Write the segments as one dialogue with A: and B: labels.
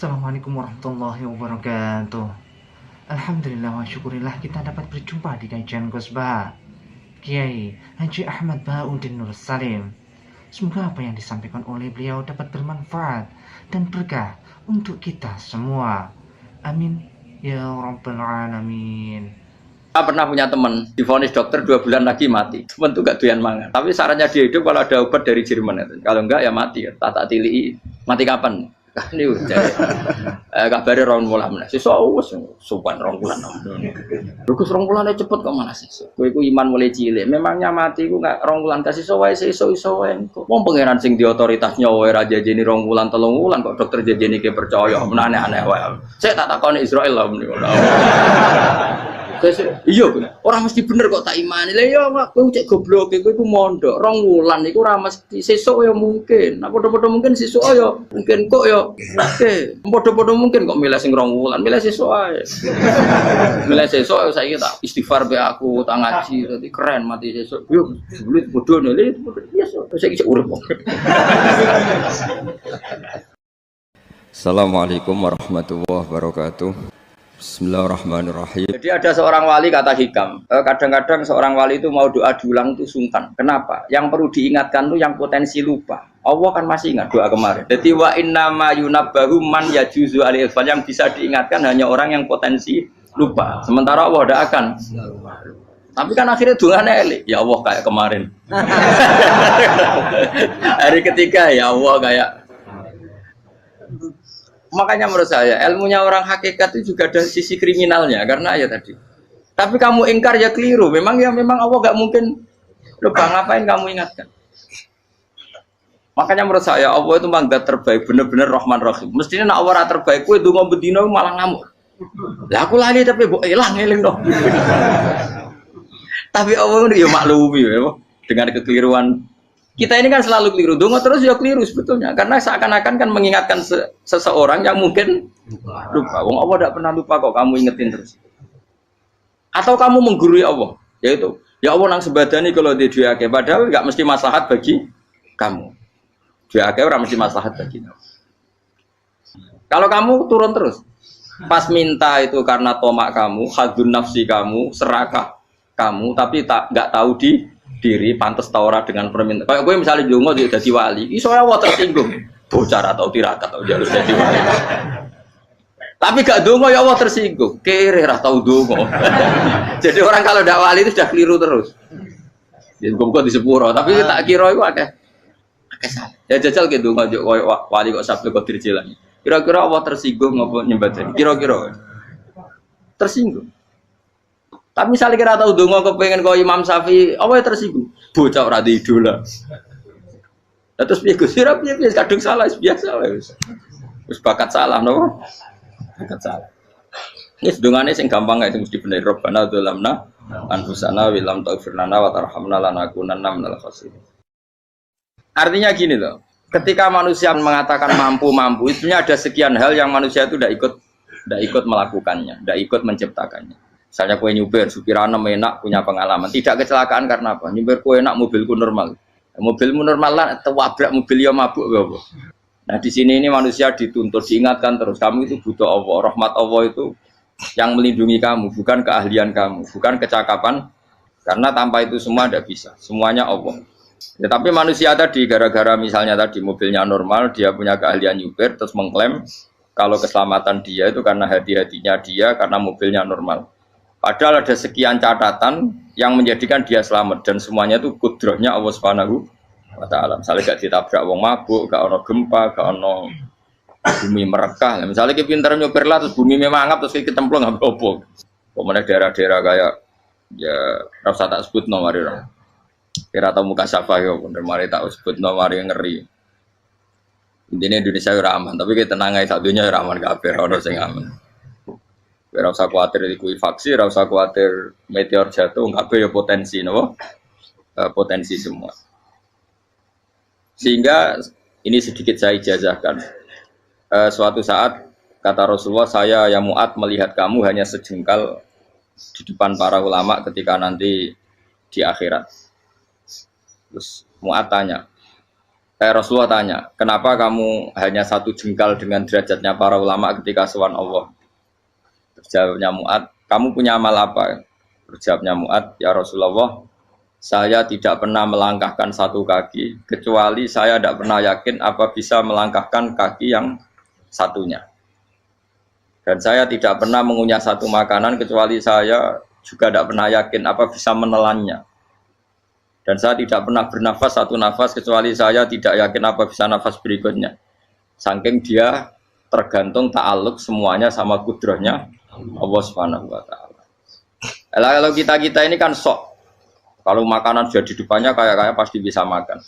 A: Assalamualaikum warahmatullahi wabarakatuh. Alhamdulillah wa syukurillah kita dapat berjumpa di kajian Ghosbah Kiai Haji Ahmad Bauddin Nur Salim. Semoga apa yang disampaikan oleh beliau dapat bermanfaat dan berkah untuk kita semua. Amin ya rabbal alamin.
B: Saya pernah punya teman, divonis dokter 2 bulan lagi mati. Teman itu gak doyan mangan. Tapi sarannya dia hidup kalau ada obat dari Jerman itu. Kalau enggak ya mati. Tak tili. Mati kapan? Ini udah. Kabare 2 bulan meneh. Sesuk wis sopan 2 bulan. Lugus 2 bulan cepet kok mana sih? Kowe iku iman mulai cilik. Memangnya mati iku gak 2 bulan kasih wae iso wae. Wong pangeran sing di otoritas nyawa ra jajeni 2 bulan 3 bulan kok dokter jajeni ke percaya. Aneh-aneh wae. Saya tak takoni Israel lah meniku. Iya, orang mesti bener kok tak imani. Lah iya, Pak, kowe cek goblok, kowe iku mondok 2 wulan iku ora mesti sesuk ya mungkin. Nah, padha-padha mungkin sesuk ya mungkin kok ya. Oke, padha-padha mungkin kok milih sing 2 wulan, milih sesuk ae. Milih sesuk saiki tak istighfar be aku, tak ngaji, dadi keren mati sesuk. Yo, bulit bodho nele, biasa. Saiki cek urip kok.
C: Assalamualaikum warahmatullahi wabarakatuh. Bismillahirrahmanirrahim.
B: Jadi ada seorang wali kata hikam, kadang-kadang seorang wali itu mau doa diulang itu sungkan. Kenapa? Yang perlu diingatkan tuh yang potensi lupa. Allah kan masih ingat doa kemarin. Jadi wa innama yunabbahu man yajuzu al-ighfal, yang bisa diingatkan hanya orang yang potensi lupa. Sementara Allah tidak akan. Tapi kan akhirnya doanya elik. Ya Allah kayak kemarin. Hari ketiga ya Allah kayak. Makanya menurut saya ilmunya orang hakikat itu juga ada sisi kriminalnya karena ya tadi. Tapi kamu ingkar ya keliru. Memang Allah gak mungkin lupa, ngapain kamu ingatkan? Makanya menurut saya Allah itu mangga terbaik, bener-bener Rahman Rahim. Mestinya nak Allah terbaik, kue donga bedino malah ngamuk. Lah aku lali tapi mbok eling dong. Tapi Allah itu ya maklumi ya, dengan kekeliruan. Kita ini kan selalu keliru, dongo terus ya keliru sebetulnya, karena seakan-akan kan mengingatkan seseorang yang mungkin lupa. Wong Allah tidak pernah lupa kok, kamu ingetin terus. Atau kamu menggurui Allah, yaitu ya Allah nang sebadani kalau di diake, padahal nggak mesti maslahat bagi kamu. Diake orang mesti maslahat bagi kamu. Kalau kamu turun terus, pas minta itu karena tomak kamu, hadun nafsi kamu, serakah kamu, tapi nggak tahu diri pantas taura dengan permintaan. Kayak gue misalnya jongo jadi wali, iso Allah tersinggung, bocor atau tirakat atau jalur jadi wali. Tapi gak dongo ya Allah tersinggung, kere atau dongo. Jadi orang kalau tidak wali itu sudah keliru terus. Jadi gue di sepuro, tapi tak kira itu akeh salah. Ya jajal gitu dongo wali kok sabtu kok dirjelang. Kira-kira Allah tersinggung ngopo nyembah? Kira-kira tersinggung. Tapi misalnya kira tahu dongo kepengen kau Imam Syafi'i, apa yang tersinggung? Bocah ora di idola. Terus piye Gus? Piye kadung salah biasa wis. Wis bakat salah no. Bakat salah. Ini dongane sing gampang ae mesti bener. Rabbana dzalamna anfusana wa lam taghfir lana wa tarhamna lanakunanna minal khasirin. Artinya gini loh. Ketika manusia mengatakan mampu, itunya ada sekian hal yang manusia itu tidak ikut melakukannya, tidak ikut menciptakannya. Misalnya kue nyupir, supirana enak, punya pengalaman. Tidak kecelakaan karena apa? Nyupir kue enak, mobilku normal. Mobilmu normal lah, terwabrak mobil yang mabuk. Nah di sini ini manusia dituntut, diingatkan terus. Kamu itu butuh Allah, rahmat Allah itu yang melindungi kamu, bukan keahlian kamu, bukan kecakapan. Karena tanpa itu semua tidak bisa, semuanya Allah. Ya, tapi manusia tadi, gara-gara misalnya tadi mobilnya normal, dia punya keahlian nyupir, terus mengklaim kalau keselamatan dia itu karena hati-hatinya dia, karena mobilnya normal. Padahal ada sekian catatan yang menjadikan dia selamat dan semuanya itu kudrahnya Allah Subhanahu wa taala. Misalnya gak ditabrak wong mabuk, gak ono gempa, gak ono bumi merekah. Misalnya kita pintar nyopir lah terus bumi memangap terus kita cemplung nggak apa. Kemudian daerah-daerah kayak ya rasa tak sebut nomor orang. Kira tahu muka siapa ya, bener mari tak sebut nomor yang ngeri. Intinya Indonesia ora aman, tapi kita tenang aja satunya ora aman kabeh, ora sing aman. Ora usah kuatir likuifaksi, ora usah kuatir meteor jatuh, kabeh ya potensi napa? Potensi semua. Sehingga ini sedikit saya ijazahkan. Suatu saat kata Rasulullah, saya ya Mu'ad melihat kamu hanya sejengkal di depan para ulama ketika nanti di akhirat. Terus Mu'ad tanya, Rasulullah tanya, kenapa kamu hanya satu jengkal dengan derajatnya para ulama ketika sowan Allah? Terjawabnya Mu'ad, kamu punya amal apa? Terjawabnya Mu'ad, ya Rasulullah, saya tidak pernah melangkahkan satu kaki, kecuali saya tidak pernah yakin apa bisa melangkahkan kaki yang satunya. Dan saya tidak pernah mengunyah satu makanan, kecuali saya juga tidak pernah yakin apa bisa menelannya. Dan saya tidak pernah bernafas satu nafas kecuali saya tidak yakin apa bisa nafas berikutnya. Saking dia tergantung ta'aluk semuanya sama kudrahnya Allah Subhanahu wa taala. Kalau kita ini kan sok. Kalau makanan sudah di depannya kayak pasti bisa makan.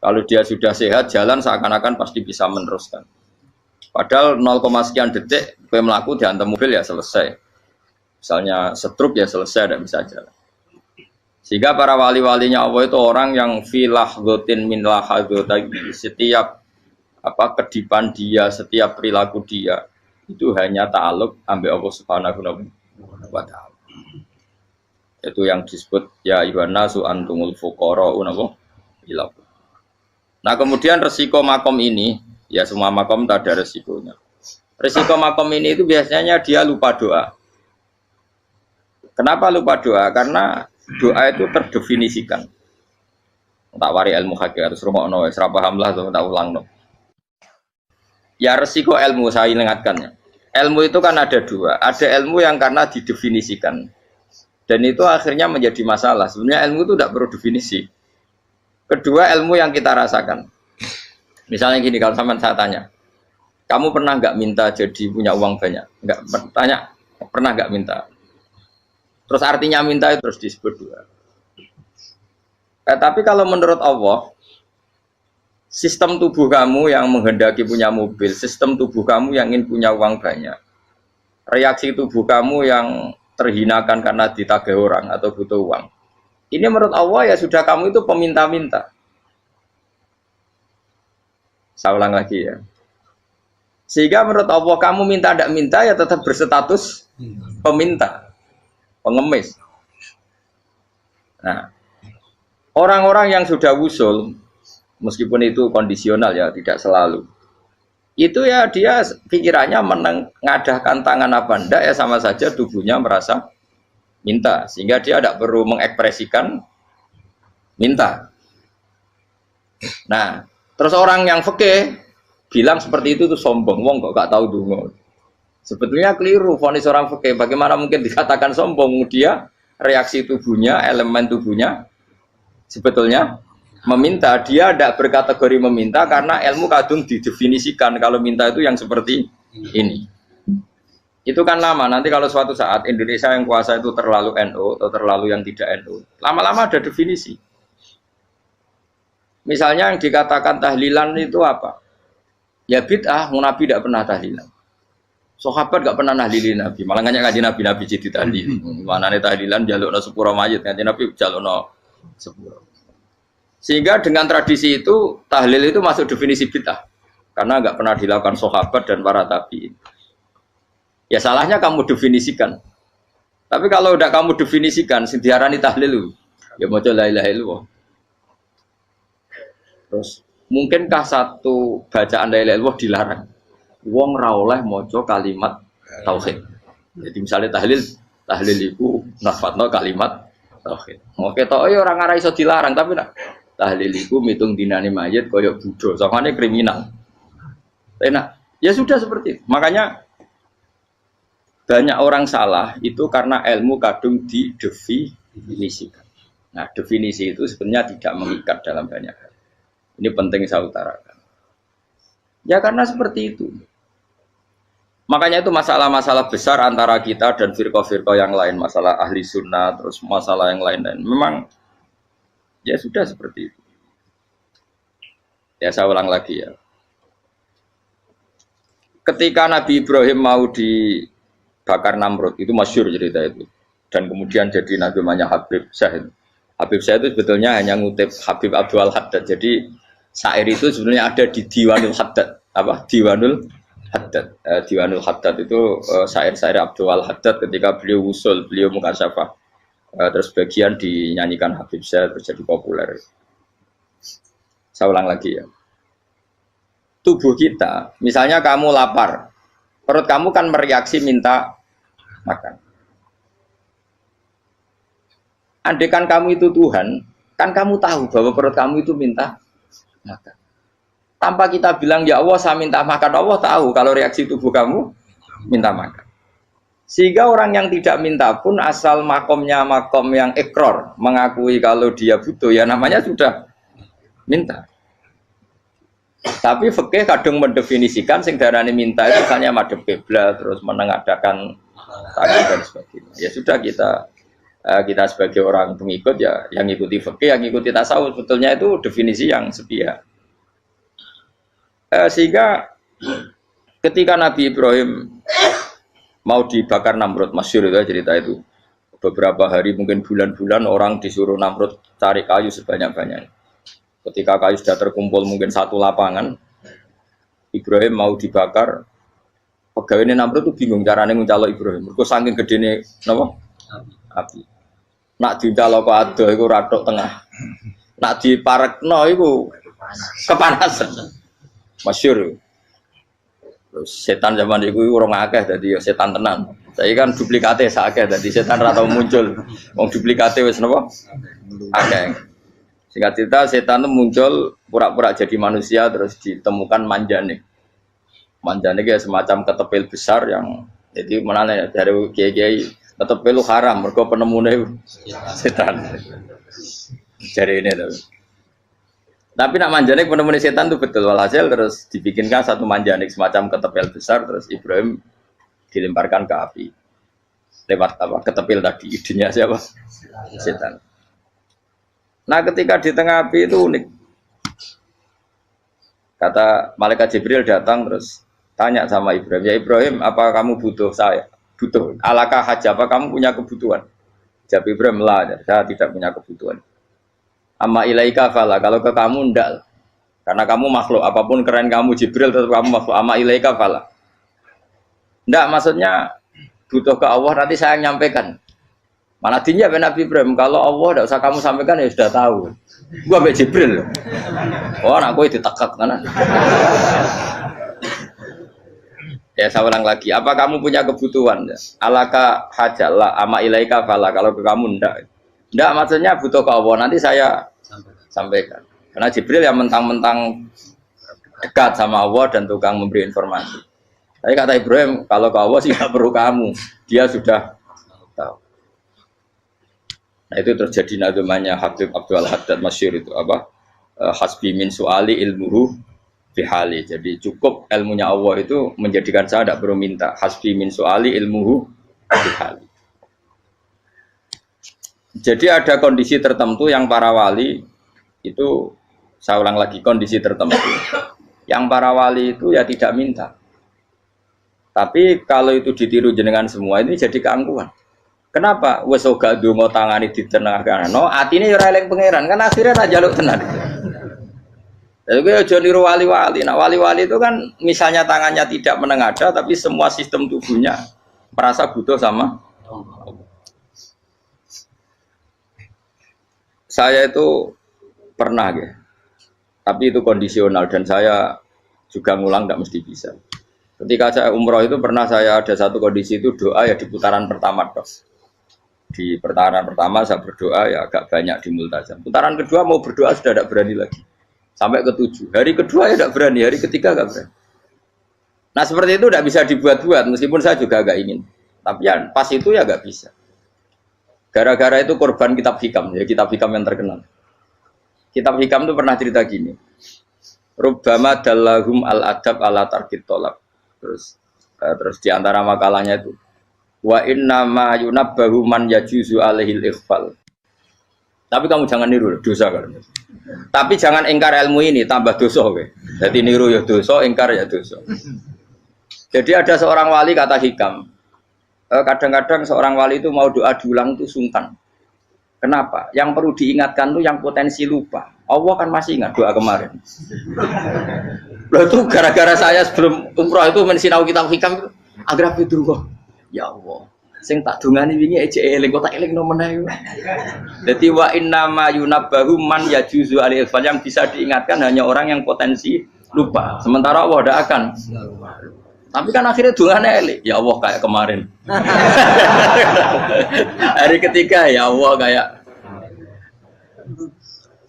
B: Kalau dia sudah sehat jalan seakan-akan pasti bisa meneruskan. Padahal 0, sekian detik gue melaku dihantam mobil ya selesai. Misalnya stroke ya selesai dan bisa jalan. Sehingga para wali-walinya Allah itu orang yang filah gotin min lahadotagi, setiap kedipan dia, setiap perilaku dia itu hanya ta'aluk ambil Allah Subhanahu wa taala. Itu yang disebut ya ayyuhan nasu antumul fuqara'u ila. Nah, kemudian resiko makom ini, ya semua makom tak ada resikonya. Resiko makom ini itu biasanya dia lupa doa. Kenapa lupa doa? Karena doa itu terdefinisikan. Tak wari ilmu hakikat terus rungokno wis ra paham lah tak ulang no. Ya resiko ilmu saya ingatkannya. Ilmu itu kan ada dua. Ada ilmu yang karena didefinisikan. Dan itu akhirnya menjadi masalah. Sebenarnya ilmu itu tidak perlu definisi. Kedua ilmu yang kita rasakan. Misalnya gini, kalau sama saya tanya, kamu pernah nggak minta jadi punya uang banyak? Nggak tanya, pernah nggak minta? Terus artinya minta itu terus disebut dua. Tapi kalau menurut Allah, sistem tubuh kamu yang menghendaki punya mobil, sistem tubuh kamu yang ingin punya uang banyak, reaksi tubuh kamu yang terhinakan karena ditagih orang atau butuh uang, ini menurut Allah ya sudah kamu itu peminta-minta. Saya ulang lagi ya. Sehingga menurut Allah kamu minta tidak minta ya tetap berstatus peminta. Pengemis. Nah, orang-orang yang sudah wusul, meskipun itu kondisional ya, tidak selalu. Itu ya dia pikirannya mengadahkan tangan apa enggak ya sama saja tubuhnya merasa minta. Sehingga dia tidak perlu mengekspresikan minta. Nah, terus orang yang fikih bilang seperti itu tuh sombong, wong kok gak tahu dungo. Sebetulnya keliru vonis orang fikih. Bagaimana mungkin dikatakan sombong? Dia reaksi tubuhnya, elemen tubuhnya sebetulnya meminta. Dia tidak berkategori meminta karena ilmu kadung didefinisikan kalau minta itu yang seperti ini. Itu kan lama. Nanti kalau suatu saat Indonesia yang kuasa itu terlalu NU atau terlalu yang tidak NU, lama-lama ada definisi. Misalnya yang dikatakan tahlilan itu apa? Ya bid'ah, Nabi tidak pernah tahlilan. Sahabat gak pernah nahlilin Nabi, malah ngajak ngaji Nabi jadi tahlil. Mana nih tahlilan jalukno sepuro mayit, ngaji Nabi jalukno sepuro. Sehingga dengan tradisi itu tahlil itu masuk definisi bid'ah, karena gak pernah dilakukan sahabat dan para tabi'in. Ya salahnya kamu definisikan. Tapi kalau udah kamu definisikan, diarani tahlil, ya mau la ilaha illallah. Terus mungkinkah satu bacaan la ilaha illallah dilarang? Wong ra oleh maca kalimat tauhid. Jadi misalnya tahlil iku nafadno kalimat tauhid. Oke tok ya ora ngara iso dilarang tapi nak tahlil iku mitung dinane mayit kaya Buddha, sangane kriminal. Enak. Ya sudah seperti itu. Makanya banyak orang salah itu karena ilmu kadung didefinisikan. Nah, definisi itu sebenarnya tidak mengikat dalam banyak hal. Ini penting saya utarakan. Ya karena seperti itu. Makanya itu masalah-masalah besar antara kita dan firqah-firqah yang lain, masalah ahli sunnah, terus masalah yang lain-lain. Memang ya sudah seperti itu. Ya saya ulang lagi ya. Ketika Nabi Ibrahim mau dibakar Namrud, itu masyhur cerita itu. Dan kemudian jadi Nabi namanya Habib Syahid. Habib Syahid itu sebetulnya hanya ngutip Habib Abdul Haddad. Jadi syair itu sebenarnya ada di Diwanul Haddad. Apa? Diwanul Haddad. Diwanul Haddad itu syair-syair Abdul Haddad ketika beliau usul, beliau mukasyafah. Terus bagian dinyanyikan Habib Syahid terus jadi populer. Saya ulang lagi ya. Tubuh kita, misalnya kamu lapar, perut kamu kan mereaksi minta makan. Andaikan kamu itu Tuhan, kan kamu tahu bahwa perut kamu itu minta makan. Tanpa kita bilang, ya Allah saya minta makan, Allah tahu kalau reaksi tubuh kamu minta makan. Sehingga orang yang tidak minta pun asal makomnya makom yang ikror, mengakui kalau dia butuh, ya namanya sudah minta. Tapi fikih kadang mendefinisikan sing darane minta itu misalnya madhep kiblat terus menengadakan tangan dan sebagainya. Ya sudah kita sebagai orang pengikut ya yang ikuti fikih, yang ikuti tasawuf sebetulnya itu definisi yang sepihak. Sehingga ketika Nabi Ibrahim mau dibakar Namrud, masyhur itu cerita itu. Beberapa hari mungkin bulan-bulan orang disuruh Namrud cari kayu sebanyak-banyaknya. Ketika kayu sudah terkumpul mungkin satu lapangan, Ibrahim mau dibakar. Pegawai Namrud itu bingung caranya mencalok Ibrahim. Mereka saking gedene napa? Api. Nak dicalok kok ado iku ratok tengah. Nak diparekno iku kepanasan. Masyhur. Terus setan zaman itu orang akeh dadi ya setan tenan. Saya kan duplikate sakeh dadi setan ra tau muncul. Wong duplikate wis napa? Akeh. Singkat cerita setan itu muncul pura-pura jadi manusia terus ditemukan manjane. Manjane kayak semacam ketepil besar yang jadi mana dari kiai-kiai ketepil haram mergo penemune setan. Jadi ini tuh. Tapi nak manjane penemune setan itu betul walhasil terus dibikinkan satu manjane semacam ketepil besar terus Ibrahim dilemparkan ke api. Lewat apa? Ketepil tadi idenya siapa? Setan. Nah ketika di tengah api itu unik. Kata malaikat Jibril datang terus tanya sama Ibrahim, ya Ibrahim apa kamu butuh saya? Butuh. Alakah haja apa kamu punya kebutuhan? Jawab Ibrahim lah, saya tidak punya kebutuhan. Amma ilaika fala, kalau ke kamu ndak. Karena kamu makhluk, apapun keren kamu Jibril tetap kamu makhluk. Amma ilaika fala. Ndak maksudnya butuh ke Allah nanti saya nyampaikan. Mana dinya Nabi Ibrahim kalau Allah tidak usah kamu sampaikan ya sudah tahu. Gua ambek Jibril. Oh, anak gue ditekak kan. Ya saya ulang lagi, apa kamu punya kebutuhan? Alaka hajalah ama ilaika fala kalau ke kamu ndak. Ndak maksudnya butuh ke Allah nanti saya sampaikan. Karena Jibril yang mentang-mentang dekat sama Allah dan tukang memberi informasi. Tapi kata Ibrahim kalau ke Allah sih nggak perlu kamu, dia sudah tahu. Nah itu terjadi nazamanya Habib Abdul Haddad masyhur itu apa? Hasbi min su'ali ilmuhu bihali. Jadi cukup ilmunya Allah itu menjadikan saya tidak perlu minta. Hasbi min su'ali ilmuhu bihali. Jadi ada kondisi tertentu yang para wali itu saya ulang lagi kondisi tertentu. Yang para wali itu ya tidak minta. Tapi kalau itu ditiru jenengan semua ini jadi keangkuhan. Kenapa? Wes ora ndonga tangane ditenangkan. Atine ya ora eling pangeran, kan akhirnya ra njaluk tenan. Lha kowe aja niru wali-wali. Nah, wali-wali itu kan misalnya tangannya tidak menengadah tapi semua sistem tubuhnya merasa butuh sama Allah. Saya itu pernah ya. Tapi itu kondisional dan saya juga ngulang tidak mesti bisa. Ketika saya umroh itu pernah saya ada satu kondisi itu doa ya di putaran pertama terus. Di putaran pertama saya berdoa ya agak banyak di multazam. Putaran kedua mau berdoa sudah tidak berani lagi. Sampai ke-7. Hari kedua ya tidak berani, hari ketiga tidak berani. Nah seperti itu tidak bisa dibuat-buat meskipun saya juga agak ingin. Tapi ya pas itu ya nggak bisa. Gara-gara itu korban kitab hikam, ya kitab hikam yang terkenal. Kitab hikam itu pernah cerita gini. Rubbama dallahum al-adab ala tarkit tolak. Terus di antara makalahnya itu wa inna ma yunabbahu man yajuzu alaihil ikhfal. Tapi kamu jangan niru dosa kan. Tapi jangan ingkar ilmu ini tambah dosa kowe. Jadi niru ya dosa, ingkar ya dosa. Jadi ada seorang wali kata hikam. Kadang-kadang seorang wali itu mau doa diulang itu sungkan. Kenapa? Yang perlu diingatkan tuh yang potensi lupa. Allah kan masih ingat doa kemarin. Loh itu gara-gara saya sebelum umroh itu mensinau kitab hikam itu agar itu ya Allah. Sing tak dungani wingi ejek eling kok tak elingno meneh. Dadi wa inna ma yunabbahu man yajuzu alil yang bisa diingatkan hanya orang yang potensi lupa. Sementara Allah tidak akan. Tapi kan akhirnya dungane eling. Ya Allah kayak kemarin. Hari ketiga ya Allah kayak.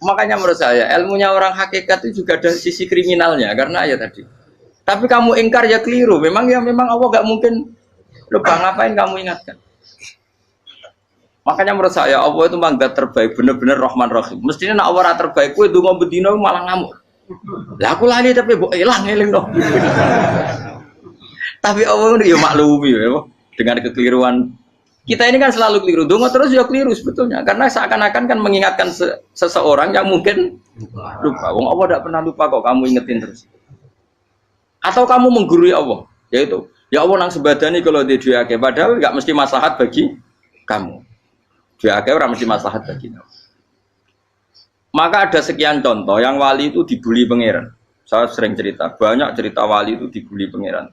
B: Makanya menurut saya ilmunya orang hakikat itu juga ada sisi kriminalnya karena ya tadi. Tapi kamu ingkar ya keliru. Memang Allah gak mungkin lupa, ngapain kamu ingatkan? Makanya menurut saya Allah itu mangga terbaik, bener-bener Rahman Rahim. Mestinya nak Allah terbaik, kue dungo bedino malah ngamuk. Lah aku lali tapi mbok elang eling dong. Tapi Allah itu ya maklumi ya, dengan kekeliruan. Kita ini kan selalu keliru, dungo terus ya keliru sebetulnya. Karena seakan-akan kan mengingatkan seseorang yang mungkin lupa. Wong Allah tidak pernah lupa kok, kamu ingetin terus. Atau kamu menggurui Allah, yaitu ya Allah nang sebadani kalau di duake padahal enggak mesti maslahat bagi kamu. Duake ora mesti maslahat bagi kamu. Maka ada sekian contoh yang wali itu dibully pangeran. Saya sering cerita, banyak cerita wali itu dibully pangeran.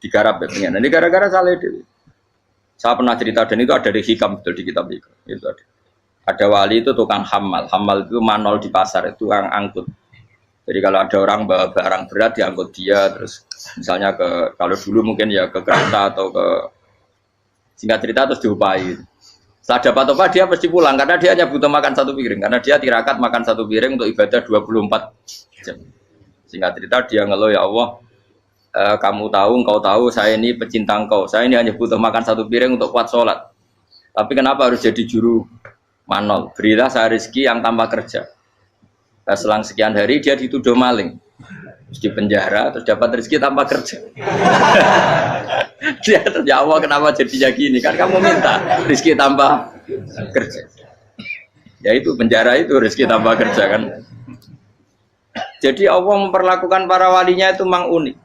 B: Digarap ya pangeran. Ini gara-gara salah dewi. Saya pernah cerita dan itu ada di hikam betul di kitab itu. Itu ada. Ada wali itu tukang hamal. Hamal itu manol di pasar, itu tukang angkut. Jadi kalau ada orang bawa barang berat diangkut dia, terus misalnya kalau dulu mungkin ya ke kereta atau ke singkat cerita terus diupahi. Setelah dapat apa dia pasti pulang karena dia hanya butuh makan satu piring karena dia tirakat makan satu piring untuk ibadah 24 jam. Singkat cerita dia ngeluh ya Allah, kamu tahu, engkau tahu saya ini pecinta engkau, saya ini hanya butuh makan satu piring untuk kuat sholat. Tapi kenapa harus jadi juru manol? Berilah saya rezeki yang tanpa kerja. Selang sekian hari dia dituduh maling, terus di penjara, terus dapat rezeki tanpa kerja. Dia ya Allah kenapa jadinya gini? Kan kamu minta rezeki tanpa kerja. Ya itu penjara itu rezeki tanpa kerja kan. Jadi Allah memperlakukan para walinya itu memang unik.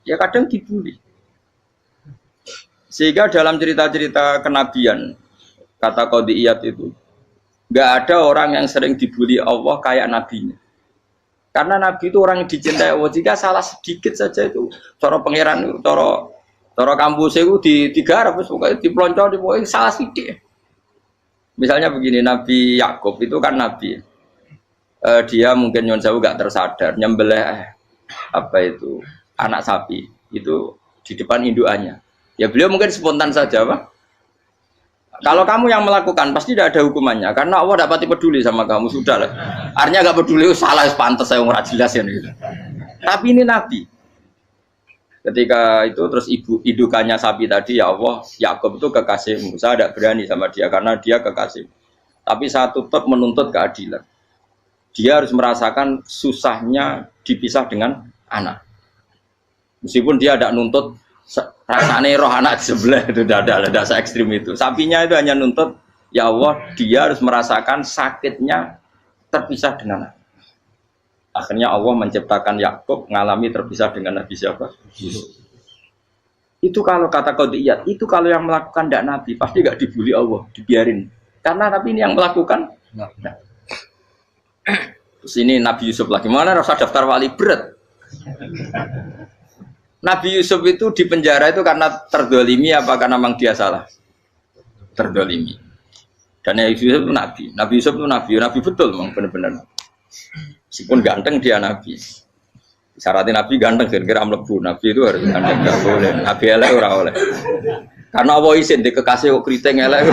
B: Ya kadang dibully. Sehingga dalam cerita-cerita kenabian kata Qadiyat itu nggak ada orang yang sering dibully Allah kayak nabinya. Karena nabi itu orang yang dicintai Allah. Jika salah sedikit saja itu, cara pangeran, cara kampus itu digarap, pokoknya dipelonco, pokoknya salah sedikit. Misalnya begini, Nabi Yakub itu kan nabi. Dia mungkin nyon sewu nggak tersadar nyembelih anak sapi itu di depan indukannya. Ya beliau mungkin spontan saja, Pak. Kalau kamu yang melakukan pasti tidak ada hukumannya karena Allah tidak pati peduli sama kamu sudah lah. Artinya nggak peduli salah pantas saya nggak jelas ya gitu. Tapi ini Nabi. Ketika itu terus indukannya sapi tadi ya Allah Yakub itu kekasihmu. Saya tidak berani sama dia karena dia kekasih. Tapi saya tetap menuntut keadilan. Dia harus merasakan susahnya dipisah dengan anak. Meskipun dia tidak nuntut rasanya roh anak di sebelah itu tidak ada se ekstrim itu. Sapinya itu hanya nuntut ya Allah dia harus merasakan sakitnya terpisah dengan anak. Akhirnya Allah menciptakan Yakub mengalami terpisah dengan Nabi siapa? Yusuf. Itu kalau kata Qadiyat, itu kalau yang melakukan tidak Nabi pasti gak dibully Allah, dibiarin. Karena Nabi ini yang melakukan. Nah. Terus ini Nabi Yusuf lagi mana rasa daftar wali berat. Nabi Yusuf itu di penjara itu karena terdolimi apa karena memang dia salah? Terdolimi. Dan Yusuf itu Nabi. Nabi Yusuf itu Nabi betul memang benar-benar. Meskipun ganteng dia Nabi. Syaratnya Nabi ganteng kira-kira mlebu. Nabi itu harus ganteng, enggak boleh. Nabi elek ora oleh. Karena Allah izin di kekasih kok kriting elek.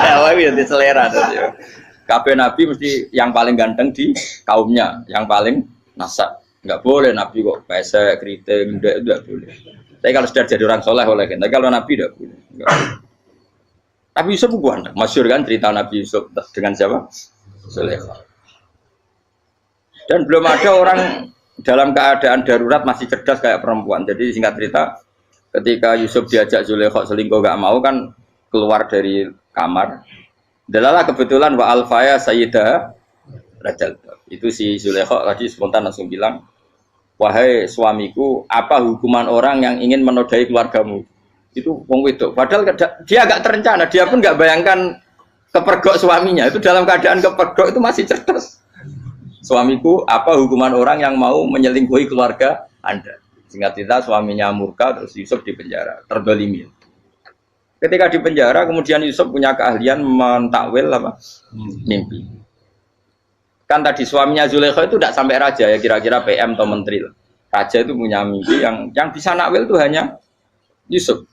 B: Allah itu di selera tadi. Kabeh Nabi mesti yang paling ganteng di kaumnya, yang paling nasab. Enggak boleh Nabi kok pesek, kriting, enggak boleh. Tapi kalau sudah jadi orang soleh boleh kan. Tapi kalau Nabi enggak boleh. Nabi Yusuf ganteng. Masyhur kan cerita Nabi Yusuf dengan siapa? Zulaikha. Dan belum ada orang dalam keadaan darurat masih cerdas kayak perempuan. Jadi singkat cerita, ketika Yusuf diajak Zulaikha selingkuh gak mau kan keluar dari kamar. Dalalah kebetulan wa alfaya sayyidah rajal. Itu si Zulaikha tadi spontan langsung bilang, wahai suamiku, apa hukuman orang yang ingin menodai keluargamu? Itu wong wedok. Padahal dia agak terencana, dia pun nggak bayangkan kepergok suaminya. Itu dalam keadaan kepergok itu masih cerdas. Suamiku, apa hukuman orang yang mau menyelingkuhi keluarga Anda? Singkat cerita suaminya murka terus Yusuf di penjara, terdolimi. Ketika di penjara, kemudian Yusuf punya keahlian mentakwil apa? Mimpi. Kan tadi suaminya Zulaikha itu tidak sampai raja ya, kira-kira PM atau menteri lah. Raja itu punya mimpi yang bisa nakwil itu hanya Yusuf.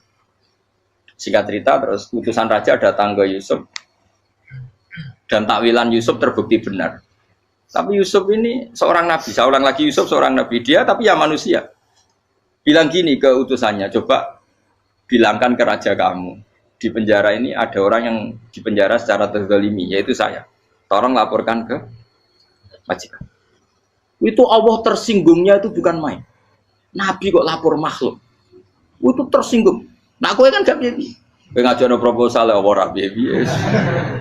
B: Singkat cerita, terus utusan raja datang ke Yusuf dan takwilan Yusuf terbukti benar. Tapi Yusuf ini seorang nabi, saya ulang lagi Yusuf seorang nabi, dia tapi ya manusia. Bilang gini ke utusannya, coba bilangkan ke raja kamu, di penjara ini ada orang yang di penjara secara terzalimi, yaitu saya. Tolong laporkan ke majikan. Itu Allah tersinggungnya itu bukan main. Nabi kok lapor makhluk. Itu tersinggung. Nah, kowe kan gak piye. Kowe ngajono proposal ya ora piye.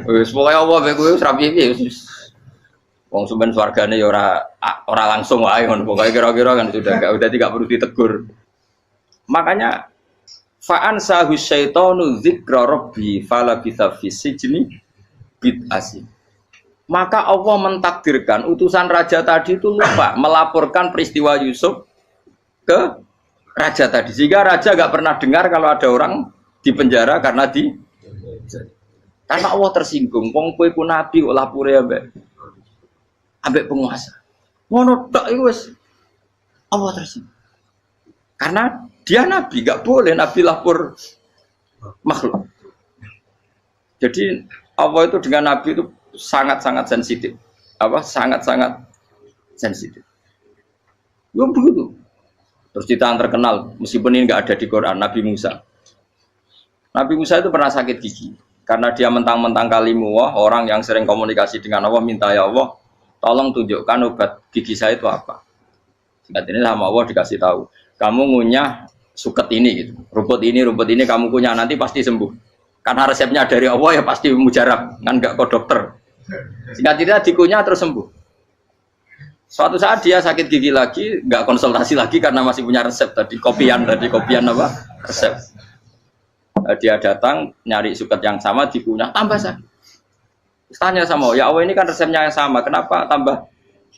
B: Wis pokoke Allah kowe wis ra piye. Wong sampean swargane ya ora langsung wae ngono. Pokoke kira-kira kan sudah tidak perlu ditegur. Makanya fa'an sahu syaitanu dzikra rabbi fala bisa fisijni bid'asi. Maka Allah mentakdirkan utusan raja tadi itu lupa melaporkan peristiwa Yusuf ke raja tadi. Sehingga raja gak pernah dengar kalau ada orang di penjara karena Allah tersinggung. Wong kowe ku nabi kok lapore ambek penguasa. Ngono tok iku wis Allah tersinggung. Karena dia nabi, gak boleh nabi lapor makhluk. Jadi Allah itu dengan nabi itu sangat-sangat sensitif. Sangat-sangat sensitif. Ya begitu. Terus cerita yang terkenal, meskipun ini nggak ada di Quran, Nabi Musa. Nabi Musa itu pernah sakit gigi. Karena dia mentang-mentang kalimullah, orang yang sering komunikasi dengan Allah, minta ya Allah, tolong tunjukkan obat gigi saya itu apa. Singkat ini sama Allah dikasih tahu. Kamu ngunyah suket ini, gitu. Rumput ini kamu kunyah, nanti pasti sembuh. Karena resepnya dari Allah ya pasti mujarab, kan nggak kok dokter. Singkat cerita dikunyah terus sembuh. Suatu saat dia sakit gigi lagi, nggak konsultasi lagi karena masih punya resep kopian apa resep. Dia datang nyari suket yang sama dikunyah tambah sakit. Tanya sama Allah, ya Allah ini kan resepnya yang sama, kenapa tambah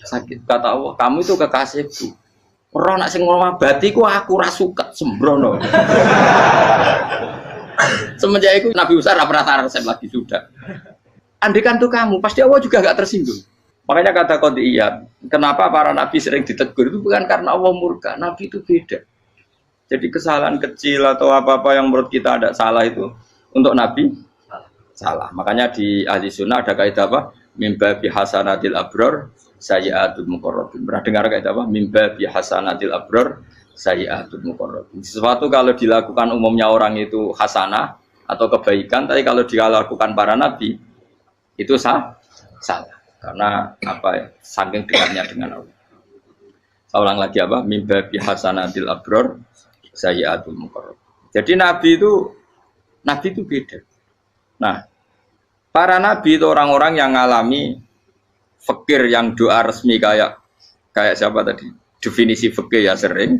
B: sakit? Kata Allah, kamu itu kekasihku. Ora nak sing ngobati ku aku ra suket sembrono. Semenjak itu Nabi Musa pernah resep lagi sudah. Andikan tuh kamu, pasti Allah juga gak tersinggung. Makanya kata Qadiyat, kenapa para nabi sering ditegur itu bukan karena Allah murka, nabi itu beda. Jadi kesalahan kecil atau apa-apa yang menurut kita ada salah itu untuk nabi salah. Makanya di ahli sunnah ada kaidah apa? Mimba bihasanatil abror sayyi'atul muqarrabin. Pernah dengar kaidah apa? Mimba bihasanatil abror sayyi'atul muqarrabin. Sesuatu kalau dilakukan umumnya orang itu hasanah atau kebaikan, tapi kalau dilakukan para nabi itu salah karena apa ya, saking dekatnya dengan Allah. Saya ulang lagi apa? Mimba bihasanatil abror sayyi'atul muqarrab. Jadi nabi itu beda. Nah, para nabi itu orang-orang yang ngalami fikir yang doa resmi kayak siapa tadi? Definisi fikir ya sering.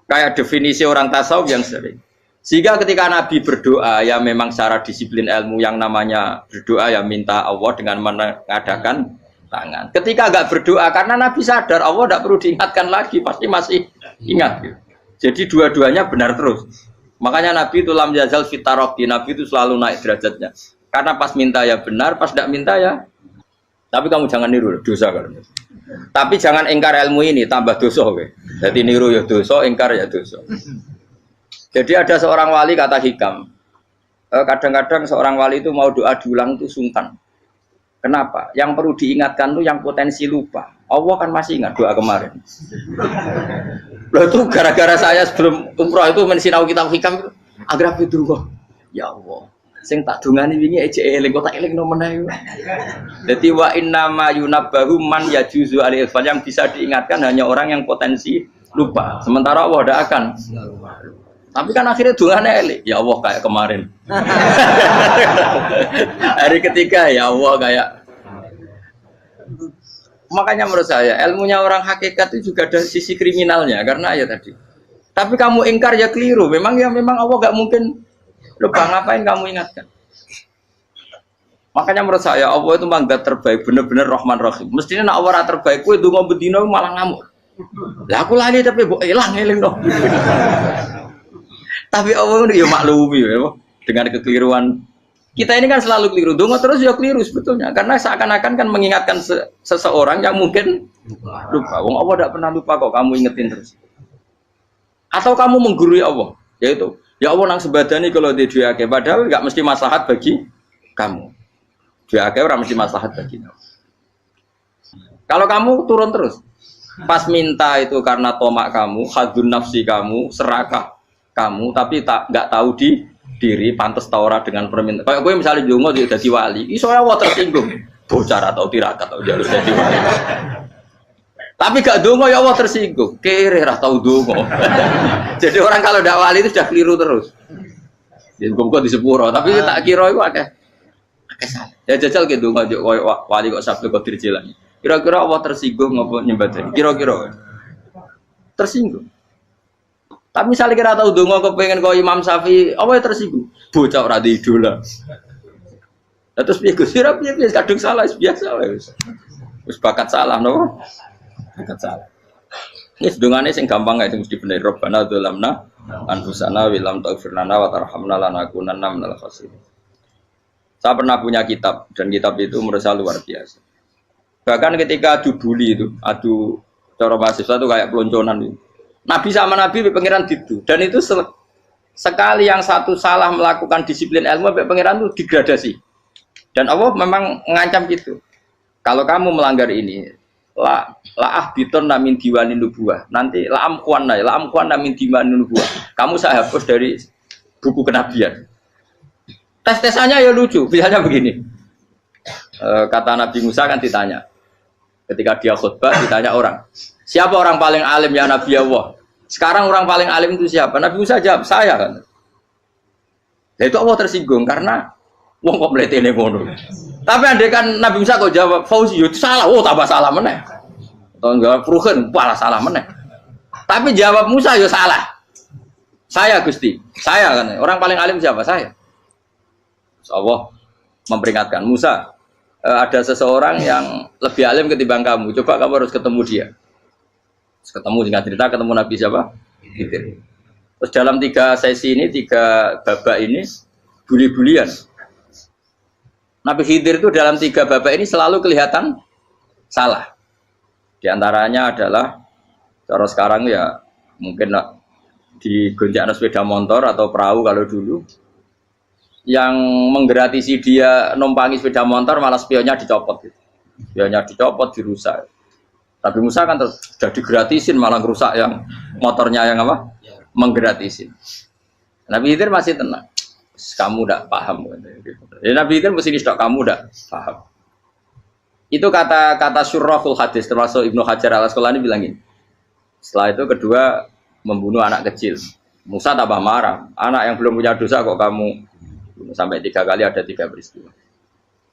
B: Kayak definisi orang tasawuf yang sering. Sehingga ketika Nabi berdoa, ya memang secara disiplin ilmu yang namanya berdoa ya minta Allah dengan mengadakan tangan. Ketika enggak berdoa, karena Nabi sadar Allah tidak perlu diingatkan lagi, pasti masih ingat. Gitu. Jadi dua-duanya benar terus. Makanya Nabi itu lam yazal fitaroki, Nabi itu selalu naik derajatnya. Karena pas minta ya benar, pas tidak minta ya. Tapi kamu jangan niru, dosa kan. Tapi jangan ingkar ilmu ini, tambah dosa. Jadi niru ya dosa, ingkar ya dosa. Jadi ada seorang wali kata hikam, kadang-kadang seorang wali itu mau doa diulang itu sungkan. Kenapa? Yang perlu diingatkan tuh yang potensi lupa. Allah kan masih ingat doa kemarin. Loh itu gara-gara saya sebelum umroh itu mensinau kitab hikam agar itu kok. Ya Allah, sing tak dungani wingi ejek eling kok tak eling no meneh. Dadi wa inna ma yunabbahu man yajuzu alaihi yang bisa diingatkan hanya orang yang potensi lupa. Sementara Allah tidak akan. Tapi kan akhirnya dungane elik. Ya Allah kayak kemarin. Hari ketiga ya Allah kayak. Makanya menurut saya ilmunya orang hakikat itu juga ada sisi kriminalnya karena ya tadi. Tapi kamu ingkar ya keliru. Memang Allah gak mungkin lupa, ngapain kamu ingatkan. Makanya menurut saya Allah itu memang zat terbaik, bener-bener Rahman Rahim. Mestinya nak Allah terbaik, kowe ndonga bedino malah ngamuk. Lah aku lali tapi mbok eling dong. Tapi Allah itu ya maklumi ya. dengan kekeliruan. Kita ini kan selalu keliru, dongo terus ya keliru sebetulnya, karena seakan-akan kan mengingatkan seseorang yang mungkin lupa. Wong Allah tidak pernah lupa kok, kamu ingetin terus. Atau kamu menggurui Allah, yaitu ya Allah nang sebadani kalau di duake, padahal nggak mesti maslahat bagi kamu. Duake orang mesti maslahat bagi kamu. Kalau kamu turun terus, pas minta itu karena tomak kamu, hadun nafsi kamu, serakah kamu, tapi nggak tahu diri pantas taura dengan permintaan. Kayak gue misalnya jongo dia jadi wali, iso Allah tersinggung, bocah atau tirakat atau jalur jadi wali. Tapi gak dongo ya Allah tersinggung, kere rah tahu dongo. Jadi orang kalau tidak wali itu sudah keliru terus. Jadi gue di sepuro, tapi tak kira itu akeh salah. Ya jajal ke dongo wali kok sabtu kok dirjilan. Kira-kira Allah tersinggung ngopo nyembah? Kira-kira tersinggung. Tapi misalnya kira tahu dongo kepengen kau Imam Syafi'i, apa yang tersinggung? Bocah ora di idola. Terus piye Gus? Piye kadung salah biasa wis. Wis bakat salah no. Bakat salah. Ini sedungane sing gampang gak sing mesti bener. Rabbana dzalamna anfusana wa lam taghfir lana wa tarhamna lanakunanna minal khasirin. Saya pernah punya kitab dan kitab itu menurut saya luar biasa. Bahkan ketika adu bully itu, adu cara mahasiswa itu kayak pelonconan itu. Nabi sama Nabi pengiran gitu, dan itu sekali yang satu salah melakukan disiplin ilmu, pengiran itu degradasi. Dan Allah memang mengancam gitu. Kalau kamu melanggar ini, laah biton namin diwani nubuah. Nanti laam kuan namin diwani nubuah. Kamu saya hapus dari buku kenabian. Tes-tesannya ya lucu, biasanya begini. Kata Nabi Musa kan ditanya, ketika dia khutbah ditanya orang. Siapa orang paling alim ya Nabi Allah? Sekarang orang paling alim itu siapa? Nabi Musa jawab, saya kan. Ya itu Allah tersinggung karena wong kok mletene ngono. Tapi andai kan Nabi Musa kok jawab Fauzi itu salah, tambah salah meneh. Atau enggak Pruhen, malah salah meneh. Tapi jawab Musa ya salah. Saya Gusti, saya kan. Orang paling alim siapa? Saya. Terus Allah memperingatkan Musa, ada seseorang yang lebih alim ketimbang kamu. Coba kamu harus ketemu dia. Ketemu dengan cerita ketemu Nabi siapa? Khidir. Terus dalam 3 sesi ini, 3 babak ini buli-bulian. Nabi Khidir itu dalam 3 babak ini selalu kelihatan salah. Di antaranya adalah cara sekarang ya mungkin di gonjak sepeda motor atau perahu kalau dulu yang menggratisi dia numpangi sepeda motor malah spionnya dicopot gitu. Spionnya dicopot, dirusak. Tapi Musa kan sudah digratisin malah rusak yang motornya yang apa? Menggratisin. Nabi Khidir masih tenang. Kamu tidak paham. Ya, Nabi Khidir mesti tidak kamu tidak paham. Itu kata syurrahul hadis termasuk Ibnu Hajar al-Asqalani bilangin. Setelah itu kedua membunuh anak kecil. Musa tambah marah. Anak yang belum punya dosa kok kamu bunuh. Sampai 3 kali ada 3 peristiwa.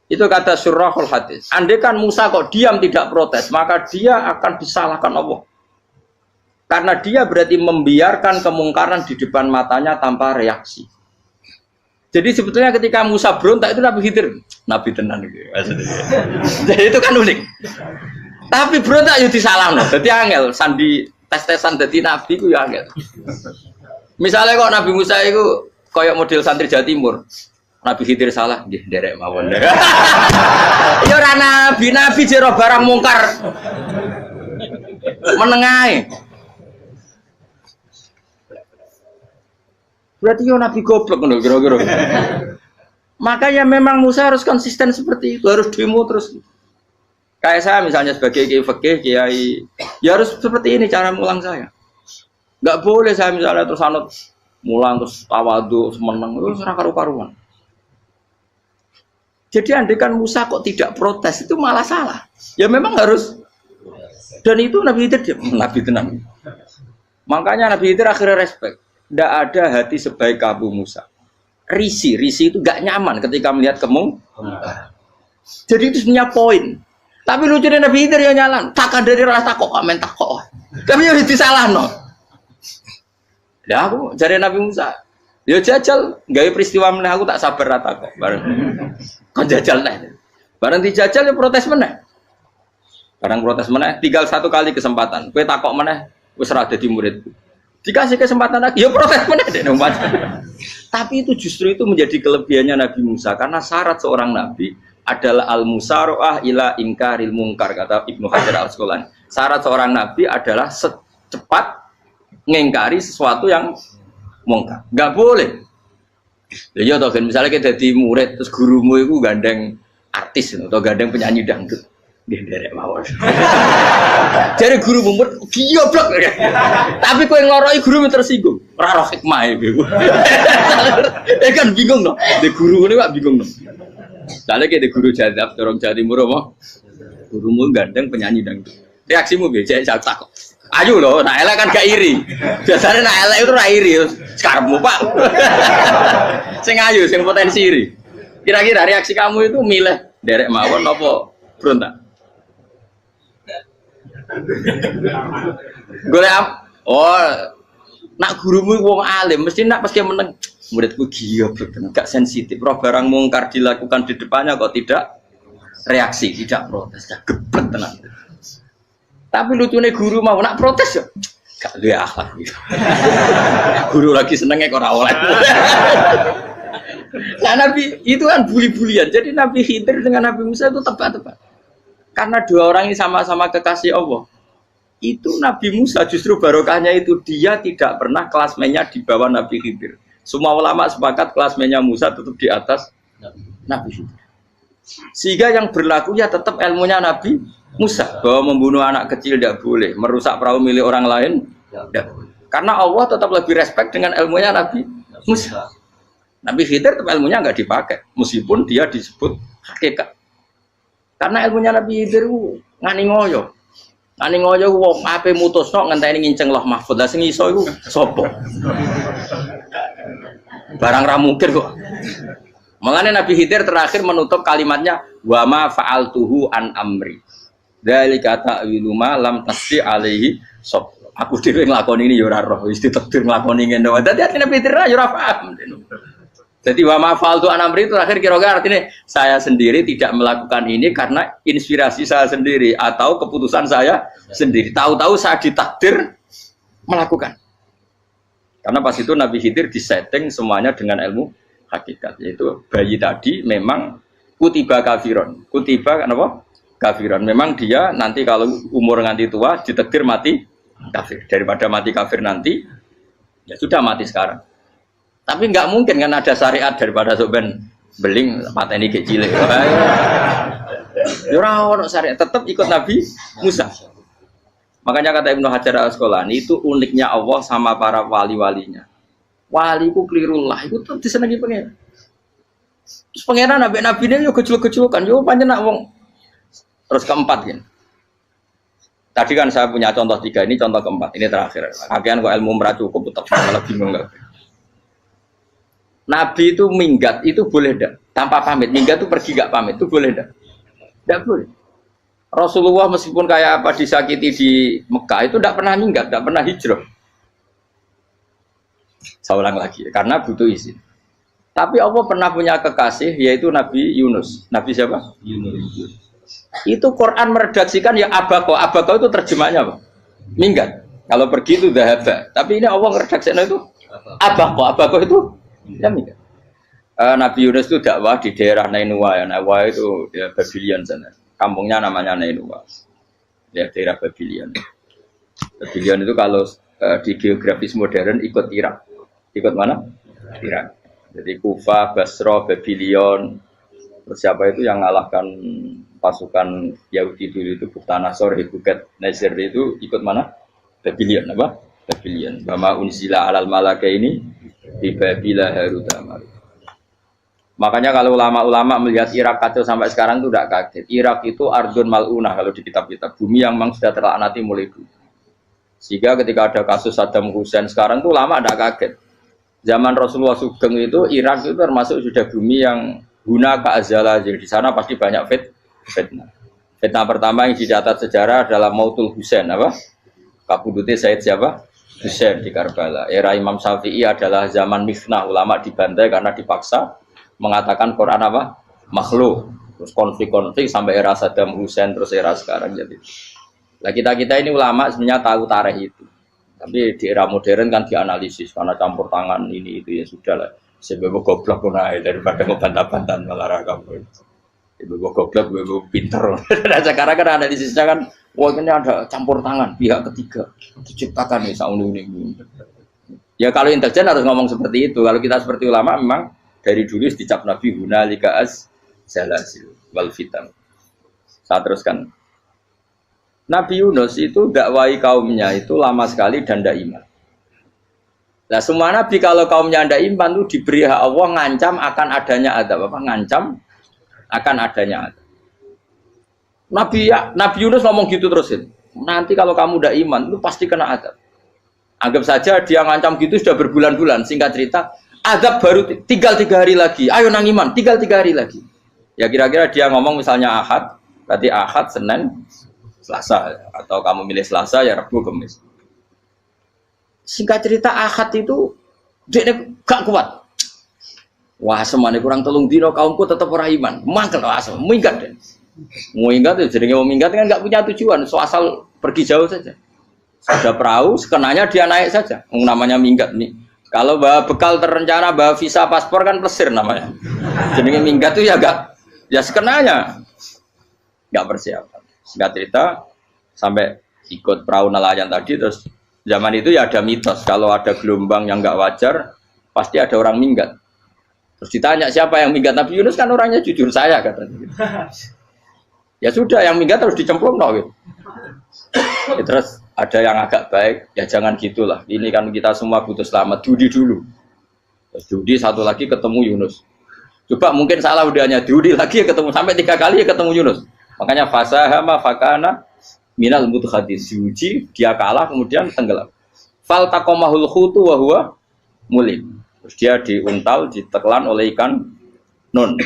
B: Itu kata syurrahul hadis. Andai kan Musa kok diam tidak protes, maka dia akan disalahkan Allah. Karena dia berarti membiarkan kemungkaran di depan matanya tanpa reaksi. Jadi sebetulnya ketika Musa berontak itu Nabi Khidir, Nabi tenan gitu. Jadi itu kan unik. Tapi berontak ya disalahno. Jadi angel sandi tes-tesan dadi nabi ku ya angel. Misalnya kok Nabi Musa itu koyok model santri Jawa Timur. Nabi Khidir salah, nggih nderek mawon. Ya ora nabi jero barang mungkar. Menengae. Berarti yo nabi goblok ngono kira-kira. Makanya memang Musa harus konsisten seperti itu, harus demo terus. Kayak saya misalnya sebagai kiai fikih, kiai ya harus seperti ini cara mulang saya. Enggak boleh saya misalnya terus anut mulang terus tawadhu semeneng terus ora karu-karuan. Jadi andekan Musa kok tidak protes itu malah salah. Ya memang harus. Dan itu Nabi Khidir Nabi tenang. Makanya Nabi Khidir akhirnya respect. Tidak ada hati sebaik Abu Musa. Risi itu gak nyaman ketika melihat kemungkaran. Jadi itu sebenarnya poin. Tapi lucunya Nabi Khidir ya nyalan. Takkan dari rasa kok komen takok. Tapi ya disalah no. Ya aku jadi Nabi Musa. Ya jajal, gawe peristiwa meneh aku tak sabar rata kok. Bareng. Kon jajal neh. Bareng dijajal ya protes meneh. Bareng protes meneh, tinggal 1 kali kesempatan. Kowe takok meneh wis ora dadi muridku. Dikasih kesempatan lagi, ya protes mana deh nomor. Tapi itu justru itu menjadi kelebihannya Nabi Musa karena syarat seorang nabi adalah al-musaroah ila ingkaril mungkar kata Ibnu Hajar al-Asqalani. Syarat seorang nabi adalah secepat ngengkari sesuatu yang mungkar. Enggak boleh. Ya toh kan misalnya kita jadi murid terus gurumu itu gandeng artis atau gandeng penyanyi dangdut. Dia derek mawon. Jadi guru mumet goblok. Tapi kowe ngloroi guru tersinggung. Ora roh hikmah iku. Kan bingung no. De guru ngene kok bingung no. Soale ki de guru jadab dorong Jawa Timur apa? Gurumu gandeng penyanyi dangdut. Reaksimu piye? Cek takok. Ayo loh, nak elek kan gak iri. Biasanya nak elek itu ra iri. Sekarepmu, Pak. Sing ayu, sing potensi iri. Kira-kira reaksi kamu itu milih derek mawon apa berontak? Golek nak gurumu wong alim mesti nak pasti meneng muridku goblok gak sensitif roh barang mungkar dilakukan di depannya kok tidak reaksi tidak protes gak geblek tenan tapi lucunya guru mau nak protes ya gak duwe akhlak gitu. Guru lagi senengnya kok ora oleh. Nah Nabi itu kan bully-bulian jadi Nabi Khidir dengan Nabi Musa itu tepat-tepat karena dua orang ini sama-sama kekasih Allah. Itu Nabi Musa justru barokahnya itu dia tidak pernah kelasmennya di bawah Nabi Khidir. Semua ulama sepakat kelasmennya Musa tetap di atas Nabi Khidir. Sehingga yang berlaku ya tetap ilmunya Nabi Musa bahwa membunuh anak kecil tidak boleh, merusak perahu milik orang lain tidak boleh. Karena Allah tetap lebih respect dengan ilmunya Nabi Musa. Nabi Khidir tetap ilmunya nggak dipakai meskipun dia disebut hakikat. Karena ilmunya Nabi Khidir ngani ngoyo. Ngani ngoyo wong ape mutusno ngenteni nginceng Lauh Mahfuz. Lah sing iso iku sapa? Barang ra mungkin kok. Makanya Nabi Khidir terakhir menutup kalimatnya wa ma fa'altuhu an amri. Dzalika ta'wilu ma lam tasdi alaihi sab. Aku dhewe nglakoni ini ya ora roh, wis ditakdir nglakoni ngene wae. Dadi Nabi Khidir ya ora paham. Jadi wa ma fa'altu an amri itu terakhir kira-kira artinya saya sendiri tidak melakukan ini karena inspirasi saya sendiri atau keputusan saya sendiri. Tahu-tahu saya ditakdir melakukan. Karena pas itu Nabi Khidir disetting semuanya dengan ilmu hakikat. Yaitu bayi tadi memang kutiba kafiron. Kutiba apa? Kafiron. Memang dia nanti kalau umur nganti tua ditakdir mati kafir. Daripada mati kafir nanti ya sudah mati sekarang. Tapi nggak mungkin kan ada syariat daripada soben beling pateni ke cilik. Ya ora ono syariat, tetap ikut Nabi Musa. Makanya kata Ibnu Hajar al-Asqalani itu uniknya Allah sama para wali-walinya. Waliku klirullah itu tetap disenangi pengen. Terus pengenan nabi-nabi ini yo gejluk-gejlukan, yo pancen nak wong. Terus keempat kan. Tadi kan saya punya contoh 3, ini contoh keempat, ini terakhir. Kakean kok ilmu merah cukup tetap malah bingung enggak. Nabi itu minggat itu boleh enggak? Tanpa pamit, minggat itu pergi enggak pamit itu boleh enggak? Enggak boleh. Rasulullah meskipun kayak apa disakiti di Mekah itu enggak pernah minggat, enggak pernah hijrah. Saya ulang lagi, karena butuh izin. Tapi Allah pernah punya kekasih yaitu Nabi Yunus. Nabi siapa? Yunus. Itu Quran meredaksikan ya abako. Abako itu terjemahnya apa? Minggat. Kalau pergi itu dhahaba. Tapi ini Allah meredaksikan itu abako. Abako itu ya minggat. Nabi Yunus itu dakwah di daerah Nainua. Ya. Nainua itu ya Babylon sana. Kampungnya namanya Nainua. Ya daerah Babylon. Babylon itu kalau di geografis modern ikut Irak. Ikut mana? Irak. Jadi Kufa, Basra, Babylon. Terus siapa itu yang mengalahkan pasukan Yahudi dulu itu Buktanasor, Hebuket, Nazir itu ikut mana? Babylon apa? Babylon. Bama unzila alal malaka ini di Babila Harutama. Makanya kalau ulama-ulama melihat Irak kacau sampai sekarang itu tidak kaget. Irak itu ardun mal'unah kalau di kitab-kitab. Bumi yang memang sudah terlaknati mulai dulu. Sehingga ketika ada kasus Saddam Hussein sekarang itu ulama tidak kaget. Zaman Rasulullah Sugeng itu Irak itu termasuk sudah bumi yang guna keazala. Jadi di sana pasti banyak fitnah. Fitnah pertama yang dicatat sejarah adalah Mautul Husain apa? Kabudutnya Said siapa? Husain di Karbala. Era Imam Syafi'i adalah zaman mifnah, ulama dibantai karena dipaksa mengatakan Quran apa? Makhluk. Terus konflik-konflik sampai era Saddam Hussein terus era sekarang jadi. Nah kita ini ulama sebenarnya tahu tarikh itu. Tapi di era modern kan dianalisis karena campur tangan ini itu ya sudah lah. Sebab goblok pun aja daripada ngebantah-bantahan malah kamu. Sebab goblok, sebab pinter. Nah, sekarang kan analisisnya kan, wah ini ada campur tangan pihak ketiga diciptakan nih sound ini. Ya kalau intelijen harus ngomong seperti itu. Kalau kita seperti ulama memang dari dulu dicap Nabi hunalika az-zalasil wal fitan. Saya teruskan. Nabi Yunus itu dakwai kaumnya itu lama sekali dan tidak iman. Nah semua nabi kalau kaumnya tidak iman itu diberi hak Allah ngancam akan adanya azab. Apa? Ngancam akan adanya azab. Nabi Yunus ngomong gitu terusin. Nanti kalau kamu tidak iman itu pasti kena azab. Anggap saja dia ngancam gitu sudah berbulan-bulan. Singkat cerita, azab baru tinggal 3 hari lagi. Ayo nang iman, tinggal 3 hari lagi. Ya kira-kira dia ngomong misalnya Ahad, berarti Ahad, Senin, Selasa, atau kamu milih Selasa ya Rabu, Kamis. Singkat cerita Ahad itu dia gak kuat. Wah semane kurang 3 dino kaumku tetap ora iman. Mangkel asem, minggat deh. Mau minggat ya jenenge mau minggat kan gak punya tujuan, so asal pergi jauh saja. Ada perahu, sekenanya dia naik saja. Namanya minggat nih. Kalau bawa bekal terencana, bawa visa, paspor kan plesir namanya. Jenenge minggat itu ya gak, ya sekenanya gak persiapan. Singkat cerita sampai ikut perahu nelayan tadi, terus zaman itu ya ada mitos kalau ada gelombang yang nggak wajar pasti ada orang minggat. Terus ditanya siapa yang minggat, Nabi Yunus kan orangnya jujur saya katanya. Ya sudah yang minggat harus dicemplung gitu. Ya, terus ada yang agak baik ya jangan gitulah. Ini kan kita semua butuh selamat, judi dulu. Terus judi satu lagi ketemu Yunus. Coba mungkin salah udahnya judi lagi ya ketemu sampai 3 kali ya ketemu Yunus. Makanya fasahama fakana minal mudkhadis, diuji dia kalah kemudian tenggelam. Fal taqamahul khutu wa huwa mulim. Terus dia diuntal, ditelan oleh ikan nun.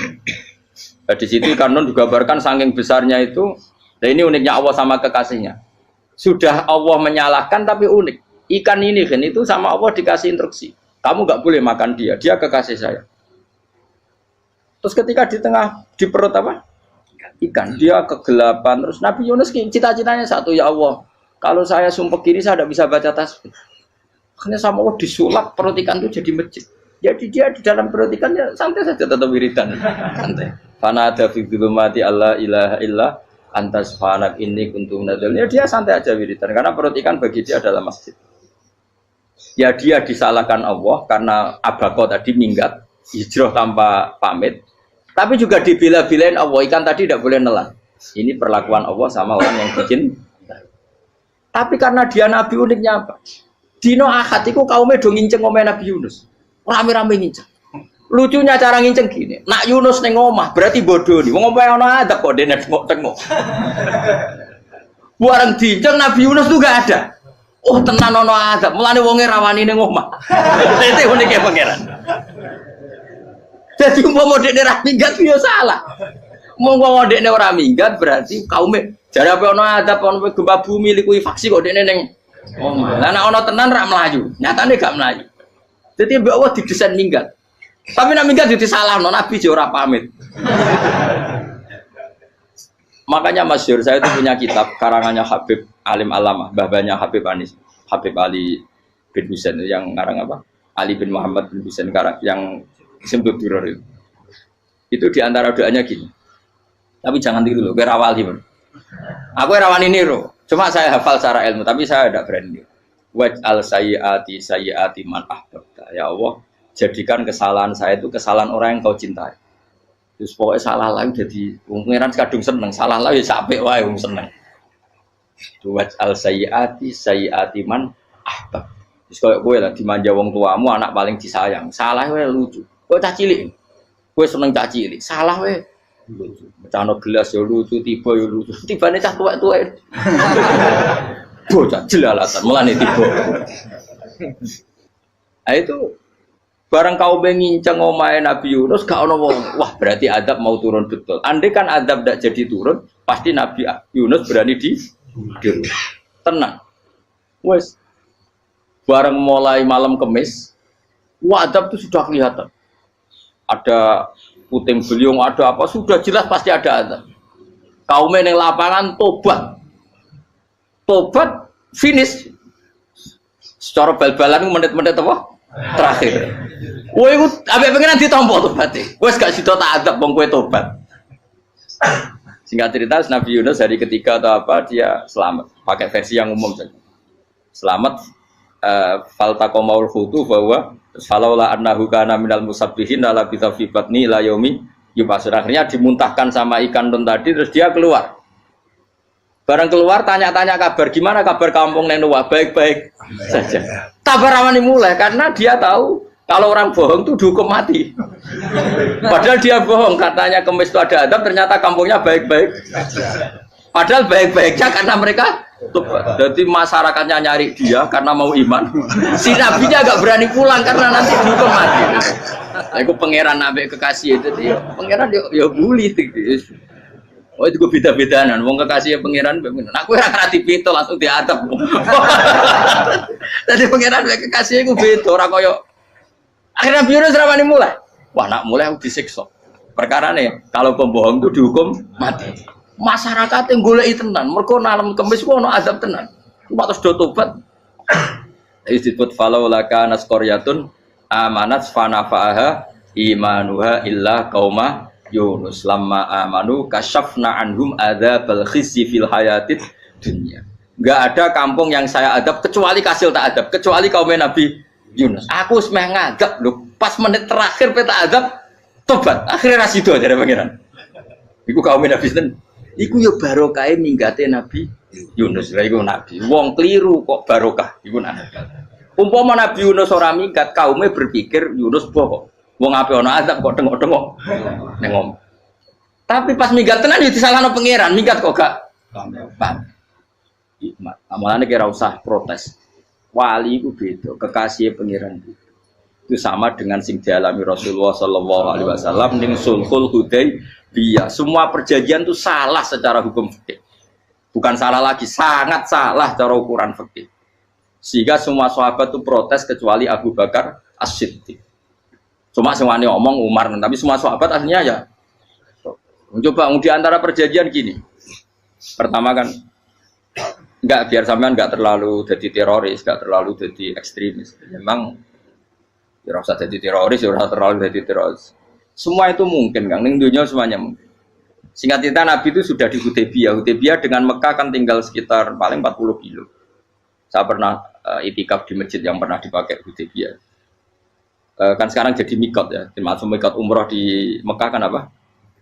B: Nah, di situ ikan nun digambarkan saking besarnya itu. Nah ini uniknya Allah sama kekasihnya. Sudah Allah menyalahkan tapi unik. Ikan ini kan itu sama Allah dikasih instruksi. Kamu nggak boleh makan dia, dia kekasih saya. Terus ketika di tengah di perut apa? Ikan, dia kegelapan. Terus Nabi Yunus cita-citanya satu, ya Allah, kalau saya sumpah kiri saya tidak bisa baca tasbih. Akhirnya sama Allah disulap perut ikan itu jadi masjid. Jadi dia di dalam perut ikan ya santai saja tetap wiridan. Santai. Fana ada fi dzulumati alla ilaha illa anta subhanak inni kuntu minadz dzalimin. Ya dia santai aja wiridan karena perut ikan bagi dia adalah masjid. Ya dia disalahkan Allah karena abako tadi minggat, hijrah tanpa pamit. Tapi juga dibela-belain Allah, ikan tadi tidak boleh nelan. Ini perlakuan Allah sama orang yang bikin. Tapi karena dia Nabi uniknya apa? Dino Ahad itu kaumnya do nginceng omeh Nabi Yunus. Rame-rame nginceng. Lucunya cara nginceng gini. Nak Yunus neng omah berarti bodoh nih. Wong omah ono adab kok dene tengok-tengok. Bareng dinceng Nabi Yunus tuh gak ada. Oh tenan ono adab. Mulane wonge rawani neng omah. Itu uniknya pangeran. Jadi umpama dekne ora minggat ya salah. Umpama dekne ora minggat berarti kaume jare apa ono adab ono gempa bumi liku faksi kok dekne ning omah. Lah nek ono tenan ra mlayu, nyatane gak mlayu. Dadi mbok Allah didesain minggat. Tapi nek minggat yo disalahno Nabi yo ora pamit. Makanya masyhur saya itu punya kitab karangannya Habib Alim Alamah, mbah-mbahnya Habib Anis, Habib Ali bin Husain yang ngarang apa? Ali bin Muhammad bin Husain karang yang Simtud Duror itu diantara doanya gini. Tapi jangan tiru loh, gue rawal gitu. Aku rawan ini loh. Cuma saya hafal secara ilmu, tapi saya tidak berani. Waj'al sayyiati man ahbabta. Ya Allah, jadikan kesalahan saya itu kesalahan orang yang kau cintai. Terus pokoknya salah lagi jadi pengiran kadung seneng, salah lagi sampai wae wong seneng. Waj'al sayyiati man ahbab. Terus kalau gue lah dimanja wong tuamu, anak paling disayang. Salah gue lucu. Gue cah cilik, gue seneng cah cilik. Salah gue lucu. Becano gelas ya lucu, tiba ya lucu. Tiba nih cah tua-tua. Bocah jelalatan, mulane tiba. Nah itu barang kau benginceng omahe Nabi Yunus gak ono wong. Wah berarti adab mau turun betul. Andai kan adab tidak jadi turun, pasti Nabi Yunus berani di tenang. Wes bareng mulai malam Kamis, wah adab itu sudah kelihatan. Ada puting beliung, ada apa, sudah jelas pasti ada azab. Kaum yang lapangan tobat finish. Secara bal-balan menit-menit apa? Terakhir. Woi, ambek pengiran ditampa tobaté. Wes gak sida tak adab wong kowe tobat. Singkat cerita Nabi Yunus hari ketiga atau apa dia selamat. Pakai versi yang umum saja. Selamat faltaqamaul hutu bahwa falaula annahu kana minal musabbihin la bi batni la yaumi yubasur. Akhirnya dimuntahkan sama ikan don tadi terus dia keluar. Barang keluar tanya-tanya kabar gimana kabar kampung Nenuwa baik-baik saja. Tabar awani mulai karena dia tahu kalau orang bohong itu dihukum mati. Padahal dia bohong katanya kemis itu ada adab ternyata kampungnya baik-baik. Padahal baik-baiknya karena mereka jadi masyarakatnya nyari dia karena mau iman. Si nabinya agak berani pulang karena nanti dihukum mati. Aku pangeran nabi kekasih itu dia. Pangeran ya bully gitu. Oh itu gue beda-bedaan, wong kekasih pangeran, aku ora ngerti pito langsung diadab. Tadi pangeran kekasih gue beda, ora koyo. Akhirnya biru seramane mulai. Wah nak mulai aku disiksa. Perkara nih, kalau pembohong itu dihukum mati. Masyarakat yang goleki tenan, mergo nalem kemis ku ono azab tenan. Cuma terus do tobat. Disebut falau laka nasqaryatun amanat fanafa'aha imanuha illa qauma Yunus lamma amanu kasyafna anhum adzabal khizyi fil hayatid dunya. Enggak ada kampung yang saya adab kecuali kasil tak adab, kecuali kaum Nabi Yunus. Aku semeh ngagap lho, pas menit terakhir peta adab tobat. Akhirnya rasido dari pangeran. Iku kaum Nabi sinten? Iku yo barokah minggate Nabi Yunus. Lah iku nabi. Wong kliru kok barokah iku nabi. Umpama Nabi Yunus ora minggat, kaume berpikir Yunus bohong. Wong ape ana azab kok tengok-tengok ning ngomong. Tapi pas minggat tenan ya disalahno pangeran, minggat kok gak paham. Hikmat. Amalane kira usah protes. Wali itu beda, kekasih pangeran itu sama dengan sing dialami Rasulullah sallallahu alaihi wasallam ning Sulhul Hudaybiyah. Semua perjanjian itu salah secara hukum fikih. Bukan salah lagi, sangat salah cara ukuran fikih. Sehingga semua sahabat itu protes kecuali Abu Bakar As-Siddiq. Cuma semuanya omong Umar, tapi semua sahabat aslinya ya. Coba di antara perjanjian gini. Pertama kan enggak biar sampean enggak terlalu jadi teroris, enggak terlalu jadi ekstremis. Memang ya usah jadi teroris, ya usah terlalu jadi teroris. Semua itu mungkin, Kang. Ning dunia semuanya mungkin. Singkat cerita Nabi itu sudah di Hudaybiyah. Hudaybiyah dengan Mekah kan tinggal sekitar paling 40 kilo. Saya pernah itikaf di masjid yang pernah dipakai Hudaybiyah. Kan sekarang jadi mikot ya, termasuk mikot umroh di Mekah kan apa?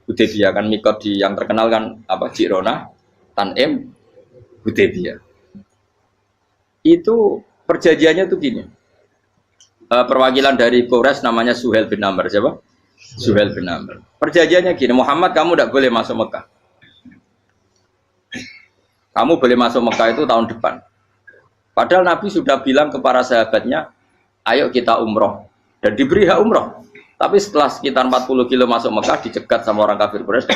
B: Hudaybiyah kan mikot di yang terkenal kan apa? Jirona, Tanim, Hudaybiyah. Itu perjanjiannya tuh gini. Perwakilan dari Quraisy namanya Suhail bin Amr, siapa? Suhail bin Amr. Perjanjiannya gini, Muhammad kamu tidak boleh masuk Mekah. Kamu boleh masuk Mekah itu tahun depan. Padahal Nabi sudah bilang kepada sahabatnya, ayo kita umroh. Dan diberi hak umroh. Tapi setelah sekitar 40 kilo masuk Mekah dicegat sama orang kafir Quraisy.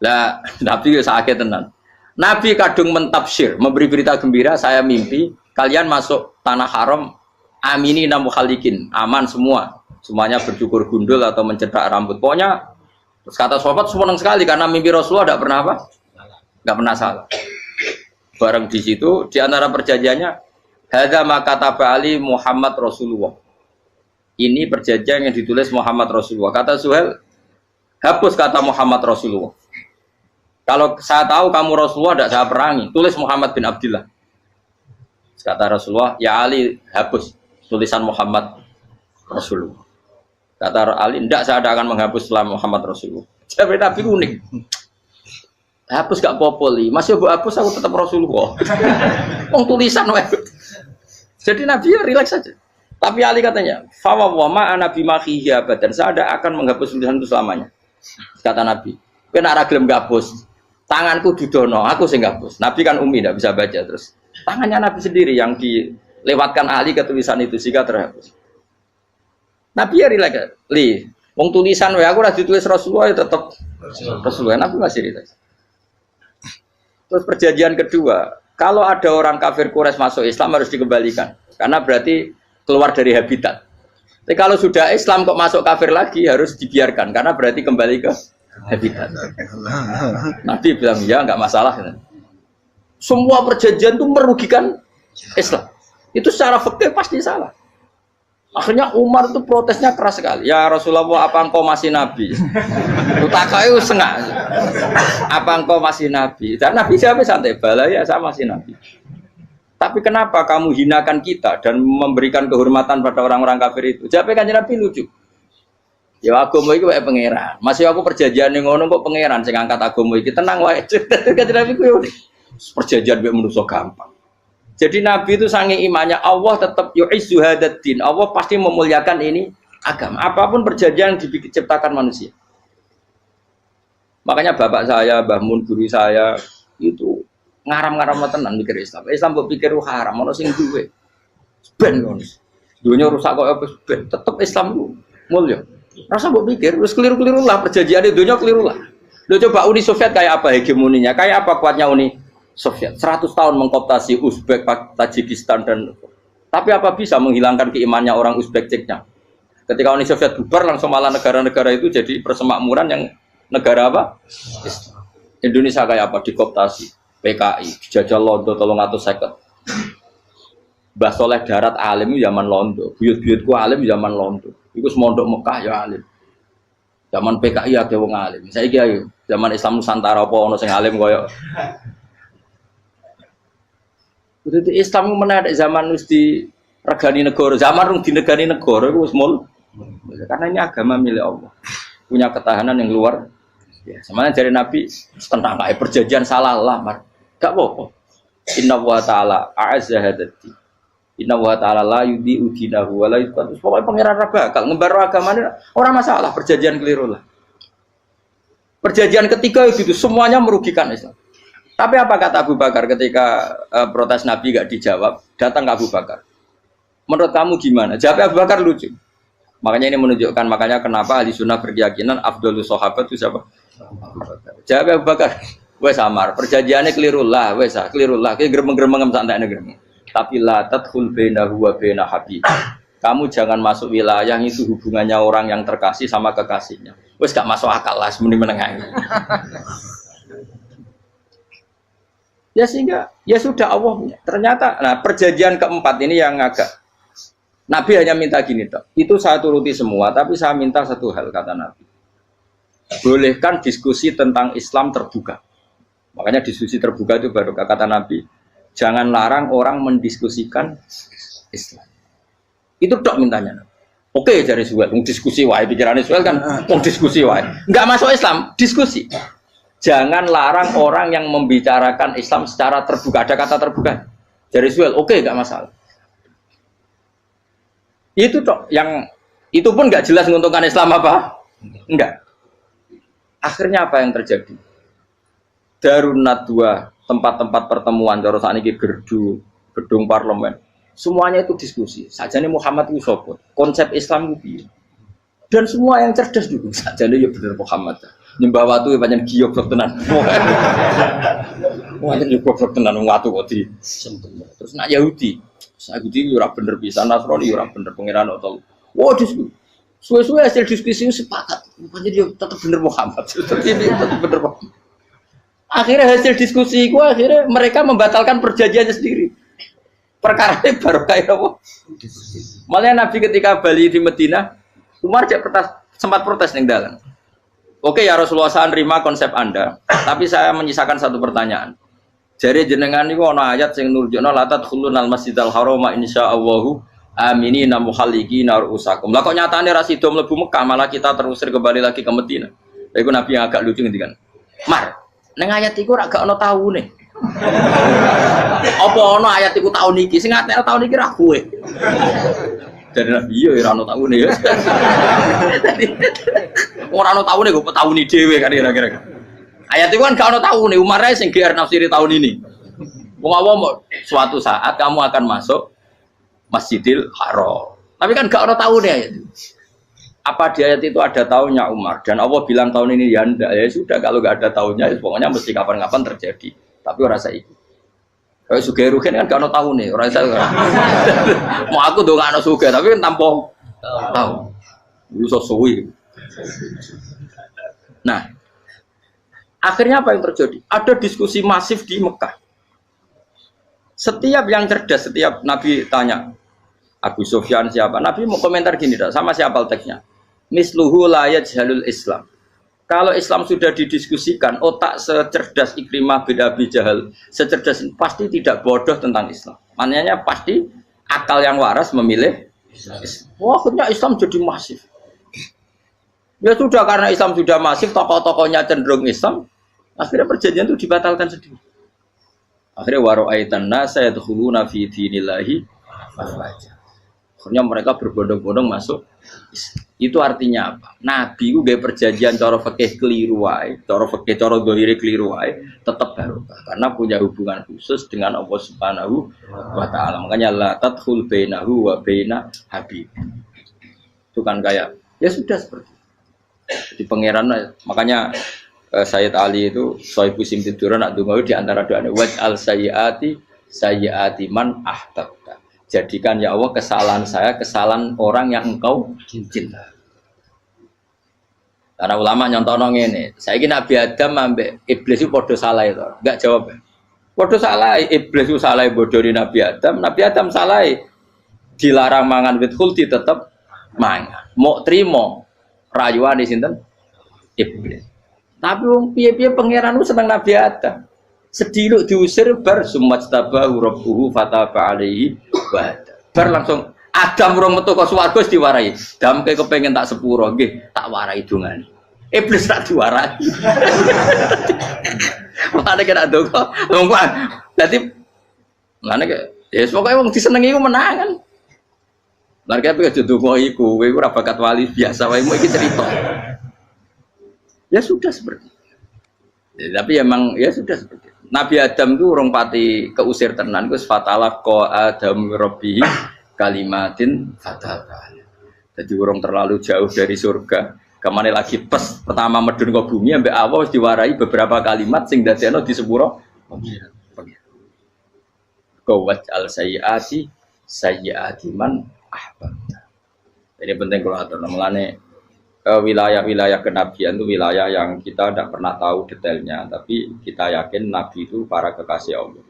B: Lah, Nabi sakit tenan. Nabi kadung mentafsir, memberi berita gembira, saya mimpi kalian masuk tanah haram aminina mukhalikin, aman semua. Semuanya bercukur gundul atau mencetak rambut. Pokoknya terus kata sahabat senang sekali karena mimpi Rasulullah tidak pernah apa? Enggak pernah salah. Bareng di situ di antara perjanjiannya hadza ma kataba ali Muhammad Rasulullah. Ini perjanjian yang ditulis Muhammad Rasulullah. Kata Suhail, hapus kata Muhammad Rasulullah. Kalau saya tahu kamu Rasulullah tidak saya perangi, tulis Muhammad bin Abdullah. Kata Rasulullah, ya Ali hapus tulisan Muhammad Rasulullah. Kata Ali, tidak saya akan menghapus setelah Muhammad Rasulullah. Tapi unik. Hapus gak popoli, masih aku hapus aku tetap Rasulullah. Wong tulisan wae. Jadi Nabi ya rileks saja. Tapi Ali katanya, "Fawwama ana bimakhihi abadan." Saya tidak akan menghapus tulisan itu selamanya. Kata Nabi, "Kowe nek ora gelem gapus, tanganku didono, aku sing gapus." Nabi kan umi tidak bisa baca terus. Tangannya Nabi sendiri yang dilewatkan Ali ke tulisan itu sehingga terhapus. Nabi ya rileks. Li, wong tulisan wae aku ora ditulis Rasulullah ya tetap Rasulullah. Nabi masih rileks. Terus perjanjian kedua, kalau ada orang kafir Quraisy masuk Islam harus dikembalikan, karena berarti keluar dari habitat. Tapi kalau sudah Islam kok masuk kafir lagi harus dibiarkan, karena berarti kembali ke habitat. Nabi bilang ya nggak masalah. Semua perjanjian itu merugikan Islam. Itu secara fikih pasti salah. Akhirnya Umar itu protesnya keras sekali. Ya Rasulullah, apa engkau masih nabi? Utakai sengak. Apa engkau masih nabi? Dan Nabi siapa santai bala ya saya masih nabi. Tapi kenapa kamu hinakan kita dan memberikan kehormatan pada orang-orang kafir itu? Jawabnya kan Nabi lucu. Ya agama iki wae pangeran. Masih aku perjanjian ning ngono kok pangeran sing angkat agama iki tenang wae. Kan Nabi ku yo perjanjian mek manusa gampang. Jadi Nabi itu saking imannya Allah tetap yu'izzu hadaddin. Allah pasti memuliakan ini agama. Apapun perjanjian yang diciptakan manusia. Makanya bapak saya, Mbah Mun guru saya itu ngaram-ngaram tenan mikir Islam. Islam mbok pikir haram, ono sing duwe. Ben ngono. Dunia rusak kok apa ben. Tetep Islam ku mulya. Rasa mbok pikir wis keliru-keliru lah perjanjian dunia keliru lah. Lo coba Uni Soviet kayak apa hegemoninya? Kayak apa kuatnya Uni Soviet? 100 tahun mengkooptasi Uzbek, Tajikistan dan tapi apa bisa menghilangkan keimannya orang Uzbek Ceknya? Ketika Uni Soviet bubar langsung malah negara-negara itu jadi persemakmuran yang negara apa? Indonesia kayak apa? Dikooptasi PKI, dijajah Londo 350. Mbah Soleh Darat alim zaman Londo, buyut-buyutku alim zaman Londo. Iku semondok Mekah ya alim. Zaman PKI ada wong alim. Saiki ayo, zaman Islam Nusantara apa ono sing alim koyo. Jadi Islam menarik zaman wis di regani negara, zaman rung dinegani negara itu wis mul. Karena ini agama milik Allah. Punya ketahanan yang luar. Ya, semuanya dari Nabi tentang kayak perjanjian salah lah, Mar. Gak apa-apa. Inna wa ta'ala a'azza hadati. Inna wa ta'ala la yudhi'u dinahu wa la yudhi'u. Pokoknya pangeran bakal ngembar agamanya orang masalah, perjanjian keliru lah. Perjanjian ketiga itu semuanya merugikan Islam. Tapi apa kata Abu Bakar ketika protes Nabi gak dijawab, datang ke Abu Bakar. Menurut kamu gimana? Jawab Abu Bakar lucu. Makanya ini menunjukkan makanya kenapa ahli sunnah berkeyakinan Afdhalus Sahabat itu siapa? Abu Bakar. Jawab Abu Bakar. Wes samar, perjanjiannya keliru lah, wes keliru lah. Kayak gremeng-gremeng santai gremeng. Tapi la tadkhul bainahu wa baina habib. Kamu jangan masuk wilayah itu hubungannya orang yang terkasih sama kekasihnya. Wes gak masuk akal lah semeneng menengang. Ya sehingga ya sudah Allah punya. Ternyata nah perjanjian keempat ini yang agak Nabi hanya minta gini toh. Itu saya turuti semua, tapi saya minta satu hal kata Nabi. Bolehkan diskusi tentang Islam terbuka. Makanya diskusi terbuka itu baru kata Nabi. Jangan larang orang mendiskusikan Islam. Itu tok mintanya. Oke, dari Suel, diskusi wae pikirannya Suel kan, diskusi wae. Enggak masuk Islam, diskusi. Jangan larang orang yang membicarakan Islam secara terbuka. Ada kata terbuka. Dari Suel, oke, enggak masalah. Itu tok yang itu pun enggak jelas menguntungkan Islam apa? Enggak. Akhirnya apa yang terjadi? Darun Nadwa, tempat-tempat pertemuan cara sakniki gerdu, gedung parlemen. Semuanya itu diskusi. Sajane Muhammad itu sapa? Konsep Islam itu piye? Dan semua yang cerdas juga sajane ya bener Muhammad. Nyembah watu pancen giyok tenan. Pancen yo goblok tenan wong watu kok di. Terus nak Yahudi yo ora bener pisan, Nasrani yo ora bener pangeran atau. Wah diskusi. Suwe-suwe hasil diskusi sepakat. Pancen yo tetep bener Muhammad. Tetep bener Muhammad. Akhirnya hasil diskusi itu akhirnya mereka membatalkan perjanjiannya sendiri. Perkara ini baru kayak apa? Malah Nabi ketika balik di Medina, Umar sempat protes ning dalan. Oke ya Rasulullah, saya nerima konsep Anda, tapi saya menyisakan satu pertanyaan. Jadi jenengan niku ana ayat sing nurjukna la tadkhulunal masjidal harama insyaallahu aminina muhalliqina ru'usakum. Lah kok nyatane ra sida mlebu Mekah, malah kita terusir kembali lagi ke Medina. Iku Nabi yang agak lucu ngendikan. Mar, ning ayat iku ra gak ana taune. Apa ana ayat iku taun iki? Sing ngatene taun iki ra kowe. Dari Nabi yo ora ono taune ya. Ora ono taune kok tauni dhewe kan kira-kira. Ayat itu kan gak ono taune, Umar ae sing GR nafsiri tahun ini. Wong awam suatu saat kamu akan masuk Masjidil Haram. Tapi kan gak ono taune ayat itu. Apa di ayat itu ada tahunnya Umar dan Allah bilang tahun ini ya enggak, ya sudah kalau gak ada tahunnya ya pokoknya mesti kapan-kapan terjadi. Tapi ora saiki. Kayak Sugih Ruhin kan gak ada tahu nih, orang saya mau aku dong gak ada Sugih, tapi kan tanpa tahu, itu sesuai. Nah, akhirnya apa yang terjadi? Ada diskusi masif di Mekah. Setiap yang cerdas, setiap Nabi tanya Abu Sufyan siapa, Nabi mau komentar gini dah, sama siapa teksnya. Misluhu la yajhalul Islam. Kalau Islam sudah didiskusikan, otak secerdas Ikrimah bin Abi Jahal, secerdas pasti tidak bodoh tentang Islam. Maknanya pasti akal yang waras memilih Islam. Wah, akhirnya Islam jadi masif. Ya sudah, karena Islam sudah masif, tokoh-tokohnya cenderung Islam, akhirnya perjanjian itu dibatalkan sendiri. Akhirnya waro'aitan nasa yadkhuluna fi dinillahi afwaja. Akhirnya mereka berbondong-bondong masuk Islam. Itu artinya apa? Nabi itu gaya perjanjian cara fikih keliru wae, cara fikih cara zahire keliru wae, tetap barokah karena punya hubungan khusus dengan Allah Subhanahu wa taala. Makanya la tadkhul bainahu wa baina habib. Itu kan kayak ya sudah seperti itu. Di pangeran, makanya Sayyid Ali itu Sohibu Simtiduran nak dungo di antara doanya waj al sayyati man ahtabta. Jadikan ya Allah kesalahan saya kesalahan orang yang engkau cinta. Karena ulama nyontono ngene, saiki Nabi Adam ambek iblis itu padha salah itu. Enggak jawab. Padha salah, iblis itu salah bodoni Nabi Adam salah dilarang mangan wit khuldi tetep mangan. Mau trimo rayuane sinten? Iblis. Tapi wong piye-piye pangeran ku seneng Nabi Adam. Sediluk diusir bar sumat tabahu rabbuhu fataba alaihi wa bar langsung Adam rong metu ke swarga wis diwarai. Damke kepengin tak sepuro nggih, tak warai dongane. Iblis tak diwarai. Mane kena donga. Wong dadi mane ya pokoke wong disenengi ku menangan. Lah kaya aja donga iku, kowe ora bakat wali biasa wae iki cerita. Ya sudah seperti itu. Ya, tapi emang ya sudah seperti itu. Nabi Adam itu orang pati keusir tenan ku fatalah qa Adam rabbi kalimatin fataba. Jadi orang terlalu jauh dari surga. Kemana lagi pas pertama medun ke bumi ambek Allah wis diwarai beberapa kalimat sing dadekno di sepuro pengiran. Qawat al sayyati man ahbabta. Ini penting kalau atur namanya wilayah-wilayah kenabian itu wilayah yang kita tidak pernah tahu detailnya, tapi kita yakin Nabi itu para kekasih Allah.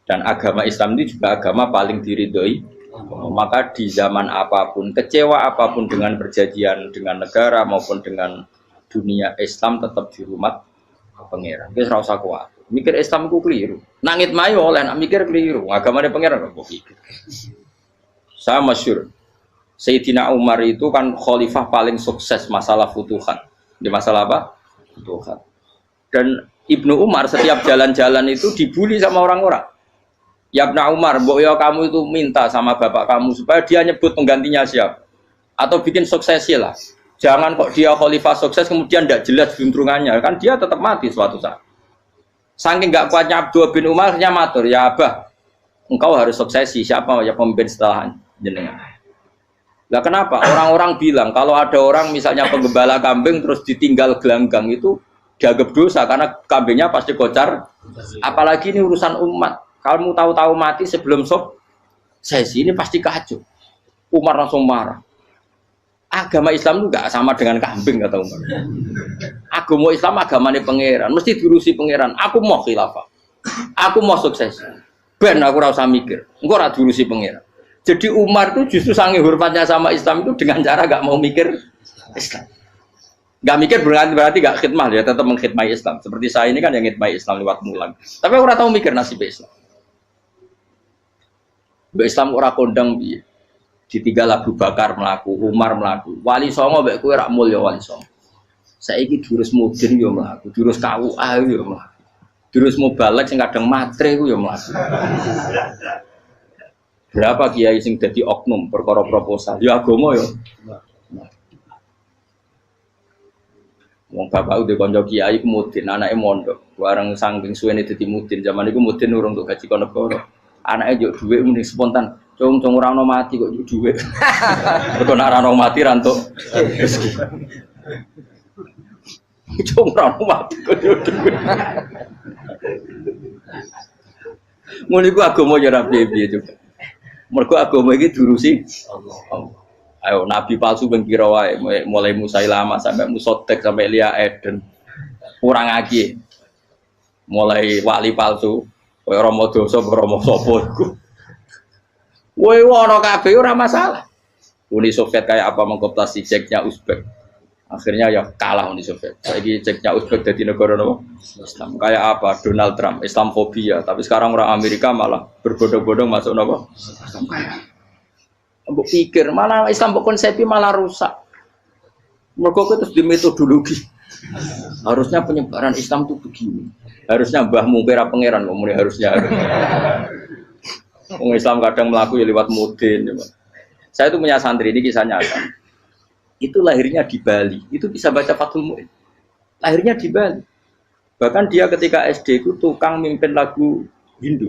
B: Dan agama Islam itu juga agama paling diridhoi. Maka di zaman apapun, kecewa apapun dengan perjanjian dengan negara maupun dengan dunia, Islam tetap dihormat pangeran. Kita ora usah kuat. Mikir Islam ku keliru. Nangit mayo oleh nak mikir keliru. Agamane pangeran kok pikir. Saya masyhur. Sayyidina Umar itu kan khalifah paling sukses masalah futuhat. Di masalah apa? Futuhat. Dan Ibnu Umar setiap jalan-jalan itu dibully sama orang-orang. Ya Ibnu Umar, mbok ya kamu itu minta sama bapak kamu supaya dia nyebut penggantinya siapa. Atau bikin suksesi lah. Jangan kok dia khalifah sukses kemudian tidak jelas juntrungannya. Kan dia tetap mati suatu saat. Saking nggak kuatnya Abdul bin Umar, dia matur, ya Abah, engkau harus suksesi. Siapa ya pemimpin setelah jenengan? Nah kenapa? Orang-orang bilang kalau ada orang misalnya penggembala kambing terus ditinggal gelanggang itu dianggap dosa karena kambingnya pasti kocar. Apalagi ini urusan umat. Kamu tahu-tahu mati sebelum sesi ini pasti kacau. Umar langsung marah. Agama Islam itu nggak sama dengan kambing kata Umar. Agama Islam agamanya pangeran, mesti diurusi pangeran. Aku mau khilafah, aku mau sukses. Ben aku rasa mikir, engkau ora diurusi pangeran. Jadi Umar itu justru sangat hormatnya sama Islam itu dengan cara gak mau mikir Islam. Gak mikir berarti gak khidmah ya, tetap mengkhidmati Islam. Seperti saya ini kan yang khidmati Islam lewat mulang. Tapi aku ora tahu mikir nasib Islam. Islam ora kondang piye. Ditinggal Abu Bakar melaku, Umar melaku. Wali Songo mbek kowe rak mulya Wali Songo. Saiki durus mudin yo mlaku, durus KUA yo mlaku. Durus mubalek sing kadang matre ku yo mlaku. Berapa kiai sing dadi oknum perkara proposal? Ya agama yo. Wong bapak udah kanca kiai ku mudin, anake mondok. Bareng saking suwene dadi mudin, zaman iku mudin urung untuk gaji kono negara. Anake njuk dhuwit mending spontan. Cung ora ono mati kok njuk dhuwit. Mergo nek ora ono mati ra entuk rezeki. Cung ora ono mati kok njuk dhuwit. Ngono iku agama ya ra piye-piye juga. Mergo agama iki diurusi Allah. Ayo nabi palsu ben kira wae mulai Musailama sampai Musotek sampai Lia Eden. Kurang lagi. Mulai wali palsu Kowe Rama dosa Rama sapa iku. Kowe ana kabeh ora masalah. Uni Soviet kayak apa mengkooptasi Ceknya Uzbek. Akhirnya ya kalah Uni Soviet. Saiki Ceknya Uzbek jadi negara apa? Islam. Kayak apa? Donald Trump, Islamfobia. Tapi sekarang orang Amerika malah berbondong-bondong masuk apa? Islam kaya. Mbok pikir malah Islam konsepi malah rusak. Mergo terus di metodologi. Harusnya penyebaran Islam itu begini. Harusnya Mbah Mungkira pangeran ngomongnya harusnya. Wong Islam kadang melaku ya lewat mudin. Saya itu punya santri, ini kisah nyata. Itu lahirnya di Bali. Itu bisa baca Fathul Mu'in. Lahirnya di Bali. Bahkan dia ketika SD itu tukang mimpin lagu Hindu.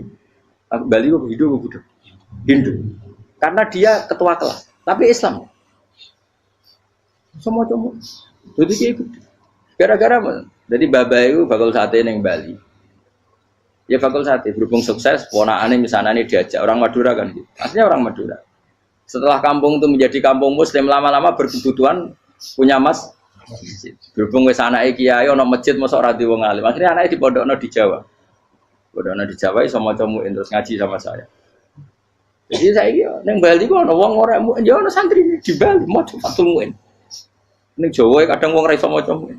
B: Lagu Bali itu Hindu apa Buddha? Hindu. Karena dia ketua kelas. Tapi Islam. Semua cuma. Jadi dia ikut. Gara-gara jadi babay itu bakal sate yang Bali. Ya bakal sate. Berhubung sukses, ponakane misalnya ini diajak. Orang Madura kan gitu. Aslinya orang Madura. Setelah kampung itu menjadi kampung muslim, lama-lama berkebutuhan punya masjid. Berhubung wis anake kiai ana masjid mosok ora di wong alim. Akhirnya anake dipondokno di Jawa. Pondokno di Jawa iso maca muin terus ngaji sama saya. Jadi saya iki ning Bali kok ana wong ora muin, ya ana santri di Bali maca Fathul Muin. Ning Jawa kadang wong ora iso maca muin.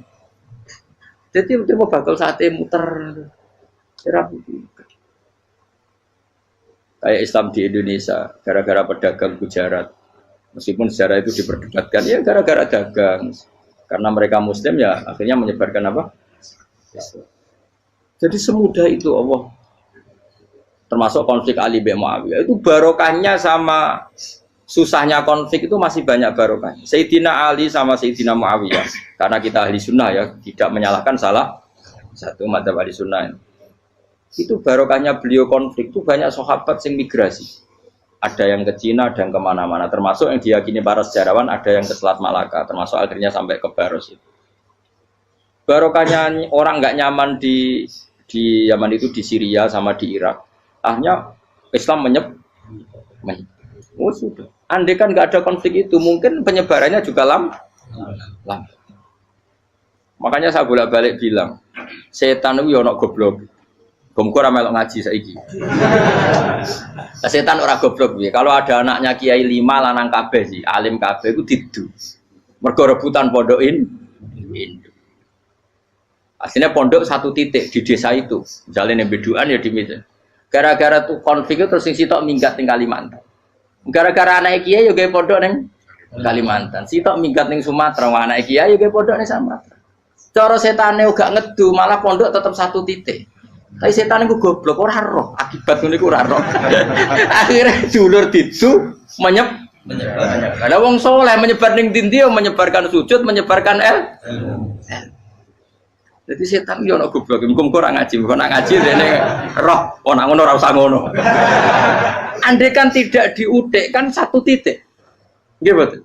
B: Jadi mau bakal sate muter. Ora kayak Islam di Indonesia, gara-gara pedagang Gujarat. Meskipun sejarah itu diperdebatkan, ya gara-gara dagang. Karena mereka Muslim ya akhirnya menyebarkan apa? Jadi semudah itu Allah. Termasuk konflik Ali bin Muawiyah. Itu barokahnya sama susahnya konflik itu masih banyak barokahnya. Sayyidina Ali sama Sayyidina Muawiyah. Karena kita ahli sunnah ya, tidak menyalahkan salah satu madzhab ahli sunnah. Itu barokahnya beliau konflik itu banyak sahabat yang migrasi. Ada yang ke Cina, ada yang kemana-mana. Termasuk yang diyakini para sejarawan, ada yang ke Selat Malaka. Termasuk akhirnya sampai ke Baros itu. Barokahnya orang nggak nyaman di Yaman itu, di Syria sama di Irak. Akhirnya Islam oh sudah. Andai kan nggak ada konflik itu, mungkin penyebarannya juga lama. Makanya saya bolak-balik bilang, setan itu ono goblok. Gomku ora melok ngaji saiki. Setan ora goblok piye. Kalau ada anaknya kiai 5 lanang kabeh sih, alim kabeh iku didu. Mergo rebutan pondokin Hindu. Aslinya pondok satu titik di desa itu. Misalnya ning Beduan ya di Medan. Gara-gara tuh konflik itu terus sing sitok minggat ning Kalimantan. Gara-gara anak kiai yo gawe pondok ning Kalimantan. Sitok minggat ning Sumatera, anak kiai yo gawe pondok ning Sumatera. Cara setane uga ngedu, malah pondok tetap satu titik. Tapi setan itu goblok, ora roh. Akibat ngono iku ora roh. Akhirnya dulur didu menyebar. Ada wong soleh menyebar ning ndi menyebarkan sujud, menyebarkan Jadi setan yo ono goblok. Muga-muga ora ngaji, muga nak ngaji rene roh. Ono ngono ora usah ngono. Andai kan tidak diutik kan satu titik. Nggih betul.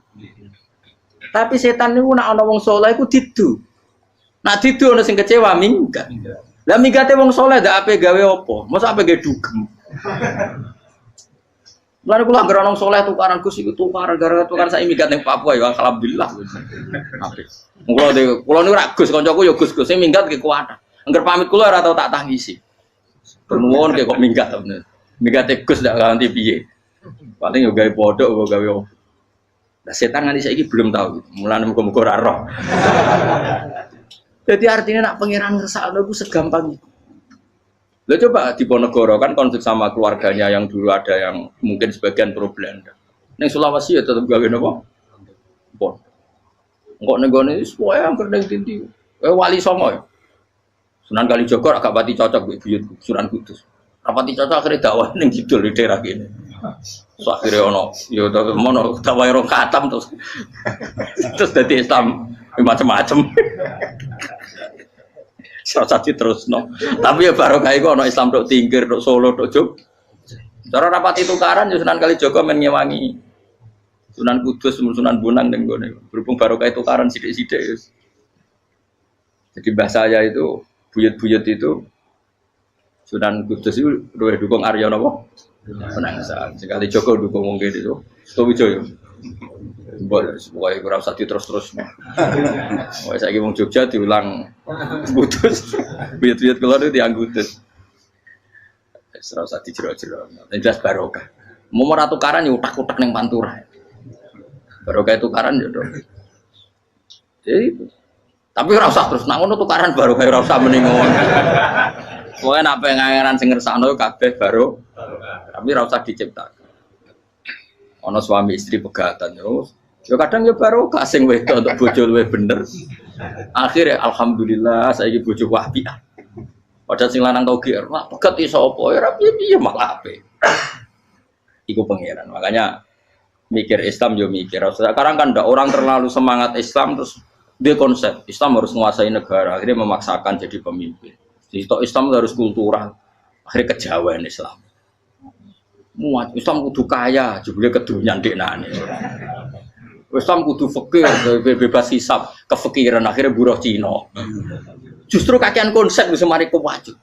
B: Tapi setan niku nak ana wong soleh iku didu. Nak didu ono sing kecewa minggat. Lah migate wong soleh ndak ape gawe apa? Masa ape gawe dugem. Lan kula anggere wong soleh tukaran Gus iku tukaran gara-gara tukaran sak minggat ning Papua ya alhamdulillah. Apik. Kula niku rak Gus kancaku ya Gus-gus sing minggat ki kuat. Angger pamit kula ora tau tak tangisi. Nuwun kok minggat to bener. Mingate Gus ndak ganti piye. Paling yo gawe pondok apa gawe apa. Lah setan nganti saiki belum tahu. Mulane muga-muga ora roh. Jadi artinya nak pangeran ngersakno iku segampang itu. Lah coba di Ponegoro kan konflik sama keluarganya yang dulu ada yang mungkin sebagian pro Belanda. Ning Sulawesi ya tetep gawe napa? Pon. Engko ning gone wis pokoke angker ning dindi. Wali Songo ya. Sunan Kalijaga agak pati cocok mbek buyut Sunan Kudus. Rapati cocok akhirnya dakwah ning kidul di daerah kene. So akhirnya ono ya mono dakwah rong khatam terus dadi Islam macam-macam. Satu terus no. Tapi ya barokah iku ana Islam tok Tingkir, tok Solo, tok Jog. Cara rapat tukaran ya Sunan Kalijaga men ngewangi Sunan Kudus, Sunan Bonang ning gone. Berhubung barokah tukaran sithik-sithik ya. Jadi bahasa saya itu buyut-buyut itu Sunan Kudus itu luwih dukung Arya napa? Penangsa. Sekali Joko dukung wong kene itu. Stowijoyo. Pokoknya kurang usah terus-terus. Saya lagi mau Jogja diulang putus. Buyut-buyut keluar itu dianggutus. Ora usah dijero-jero. Jelas barokah. Mau ora tukaran ya utak-utak ning pantura. Barokah tukaran ya dong. Jadi itu. Tapi ora usah terus nang ngono tukaran barokah ora usah mending ngono. Pokoke nek pengangeran sing ngersakno kabeh baro. Tapi ora usah diciptakan. Ana suami istri pegatan terus. Ya kadang ya barokah sing wedok untuk bojo luwih bener. Akhirnya alhamdulillah saiki bojo wapiah. Padahal sing lanang tau GR, "Wah, pegat iso apa ya ora piye-piye malah ape." Iku pangeran. Makanya mikir Islam yo mikir. Sekarang kan ndak orang terlalu semangat Islam terus dia konsep Islam harus menguasai negara, akhirnya memaksakan jadi pemimpin. Jadi Islam harus kultural, akhirnya kejawen Islam. Muat Islam kudu kaya, jebule kedunyan deknane. Islam kudu fakir, bebas hisab, kefikiran akhirnya buruh Cina. Justru kakean konsep bisa mari kuwajib.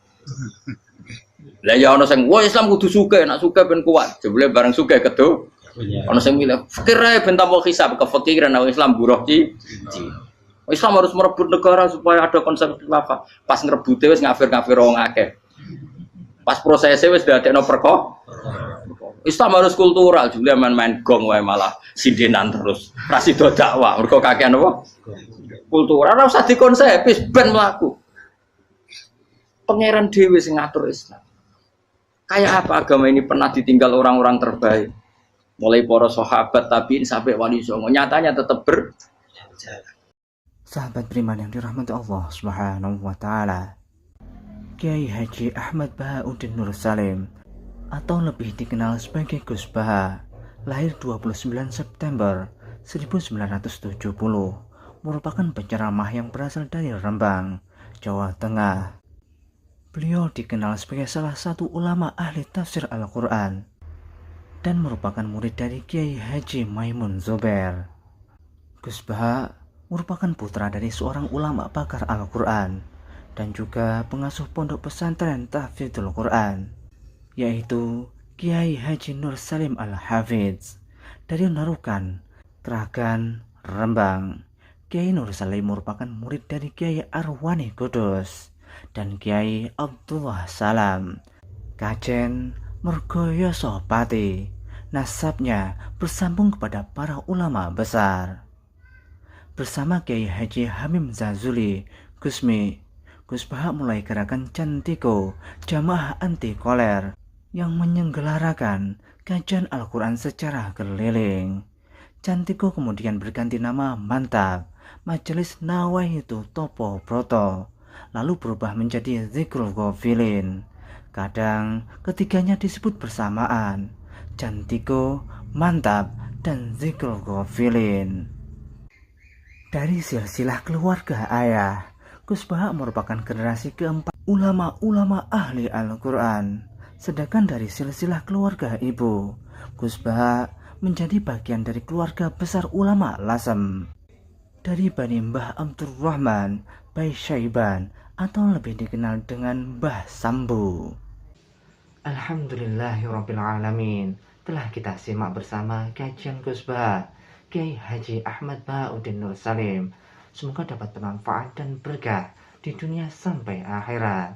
B: Lah ya ana sing wah Islam kudu sugih, nek sugih ben kuat. Jebule bareng sugih kedo. Ana sing milih fakir ae ben tambah hisab, kefikiran nek Islam buruh Cina. Islam harus merebut negara supaya ada konsep khilafah. Pas ngrebute wis ngafir-ngafir wong akeh. Pas prosesnya wis dadekno perkara. Islam harus kultural, jebule main-main gong wae malah sindenan terus. Ra sida dakwah, mergo kakean apa? Kultural ora usah dikonsep, ben mlaku. Pangeran dhewe sing ngatur Islam. Kayak apa agama ini pernah ditinggal orang-orang terbaik. Mulai para sahabat tabi'in sampai wali songo, nyatanya tetap berjalan.
A: Sahabat beriman yang dirahmati Allah Subhanahu wa taala. Kiai Haji Ahmad Bahauddin Nur Salim atau lebih dikenal sebagai Gus Baha, lahir 29 September 1970, merupakan penceramah yang berasal dari Rembang, Jawa Tengah. Beliau dikenal sebagai salah satu ulama ahli tafsir Al-Quran dan merupakan murid dari Kiai Haji Maimun Zubair. Gus Baha merupakan putra dari seorang ulama pakar Al-Quran dan juga pengasuh pondok pesantren Tahfidzul Quran, yaitu Kiai Haji Nur Salim Al-Hafidz dari Narukan, Kragan, Rembang. Kiai Nur Salim merupakan murid dari Kiai Arwani Kudus dan Kiai Abdullah Salam, Kajen Mergoyoso Pati. Nasabnya bersambung kepada para ulama besar. Bersama Kiai Haji Hamim Zazuli Gusmi, Gus Baha mulai gerakan Cantiko, jamaah anti koler, yang menyelenggarakan kajian Al-Quran secara keliling. Cantiko kemudian berganti nama Mantap, Majelis Nawaitu Topo Broto, lalu berubah menjadi Zikrul Ghafilin. Kadang ketiganya disebut bersamaan, Cantiko, Mantap, dan Zikrul Ghafilin. Dari silsilah keluarga ayah, Gus Baha merupakan generasi keempat ulama-ulama ahli Al-Quran. Sedangkan dari silsilah keluarga ibu, Gus Baha menjadi bagian dari keluarga besar ulama Lasem. Dari Bani Mbah Abdurrahman Bai Syaiban atau lebih dikenal dengan Mbah Sambu. Alhamdulillahirrabbilalamin. Telah kita simak bersama kajian Gus Baha, Kiai Haji Ahmad Bahauddin Nur Salim. Semoga dapat bermanfaat dan berkah di dunia sampai akhirat.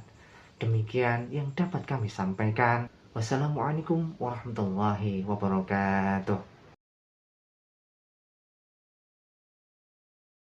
A: Demikian yang dapat kami sampaikan. Wassalamualaikum warahmatullahi wabarakatuh.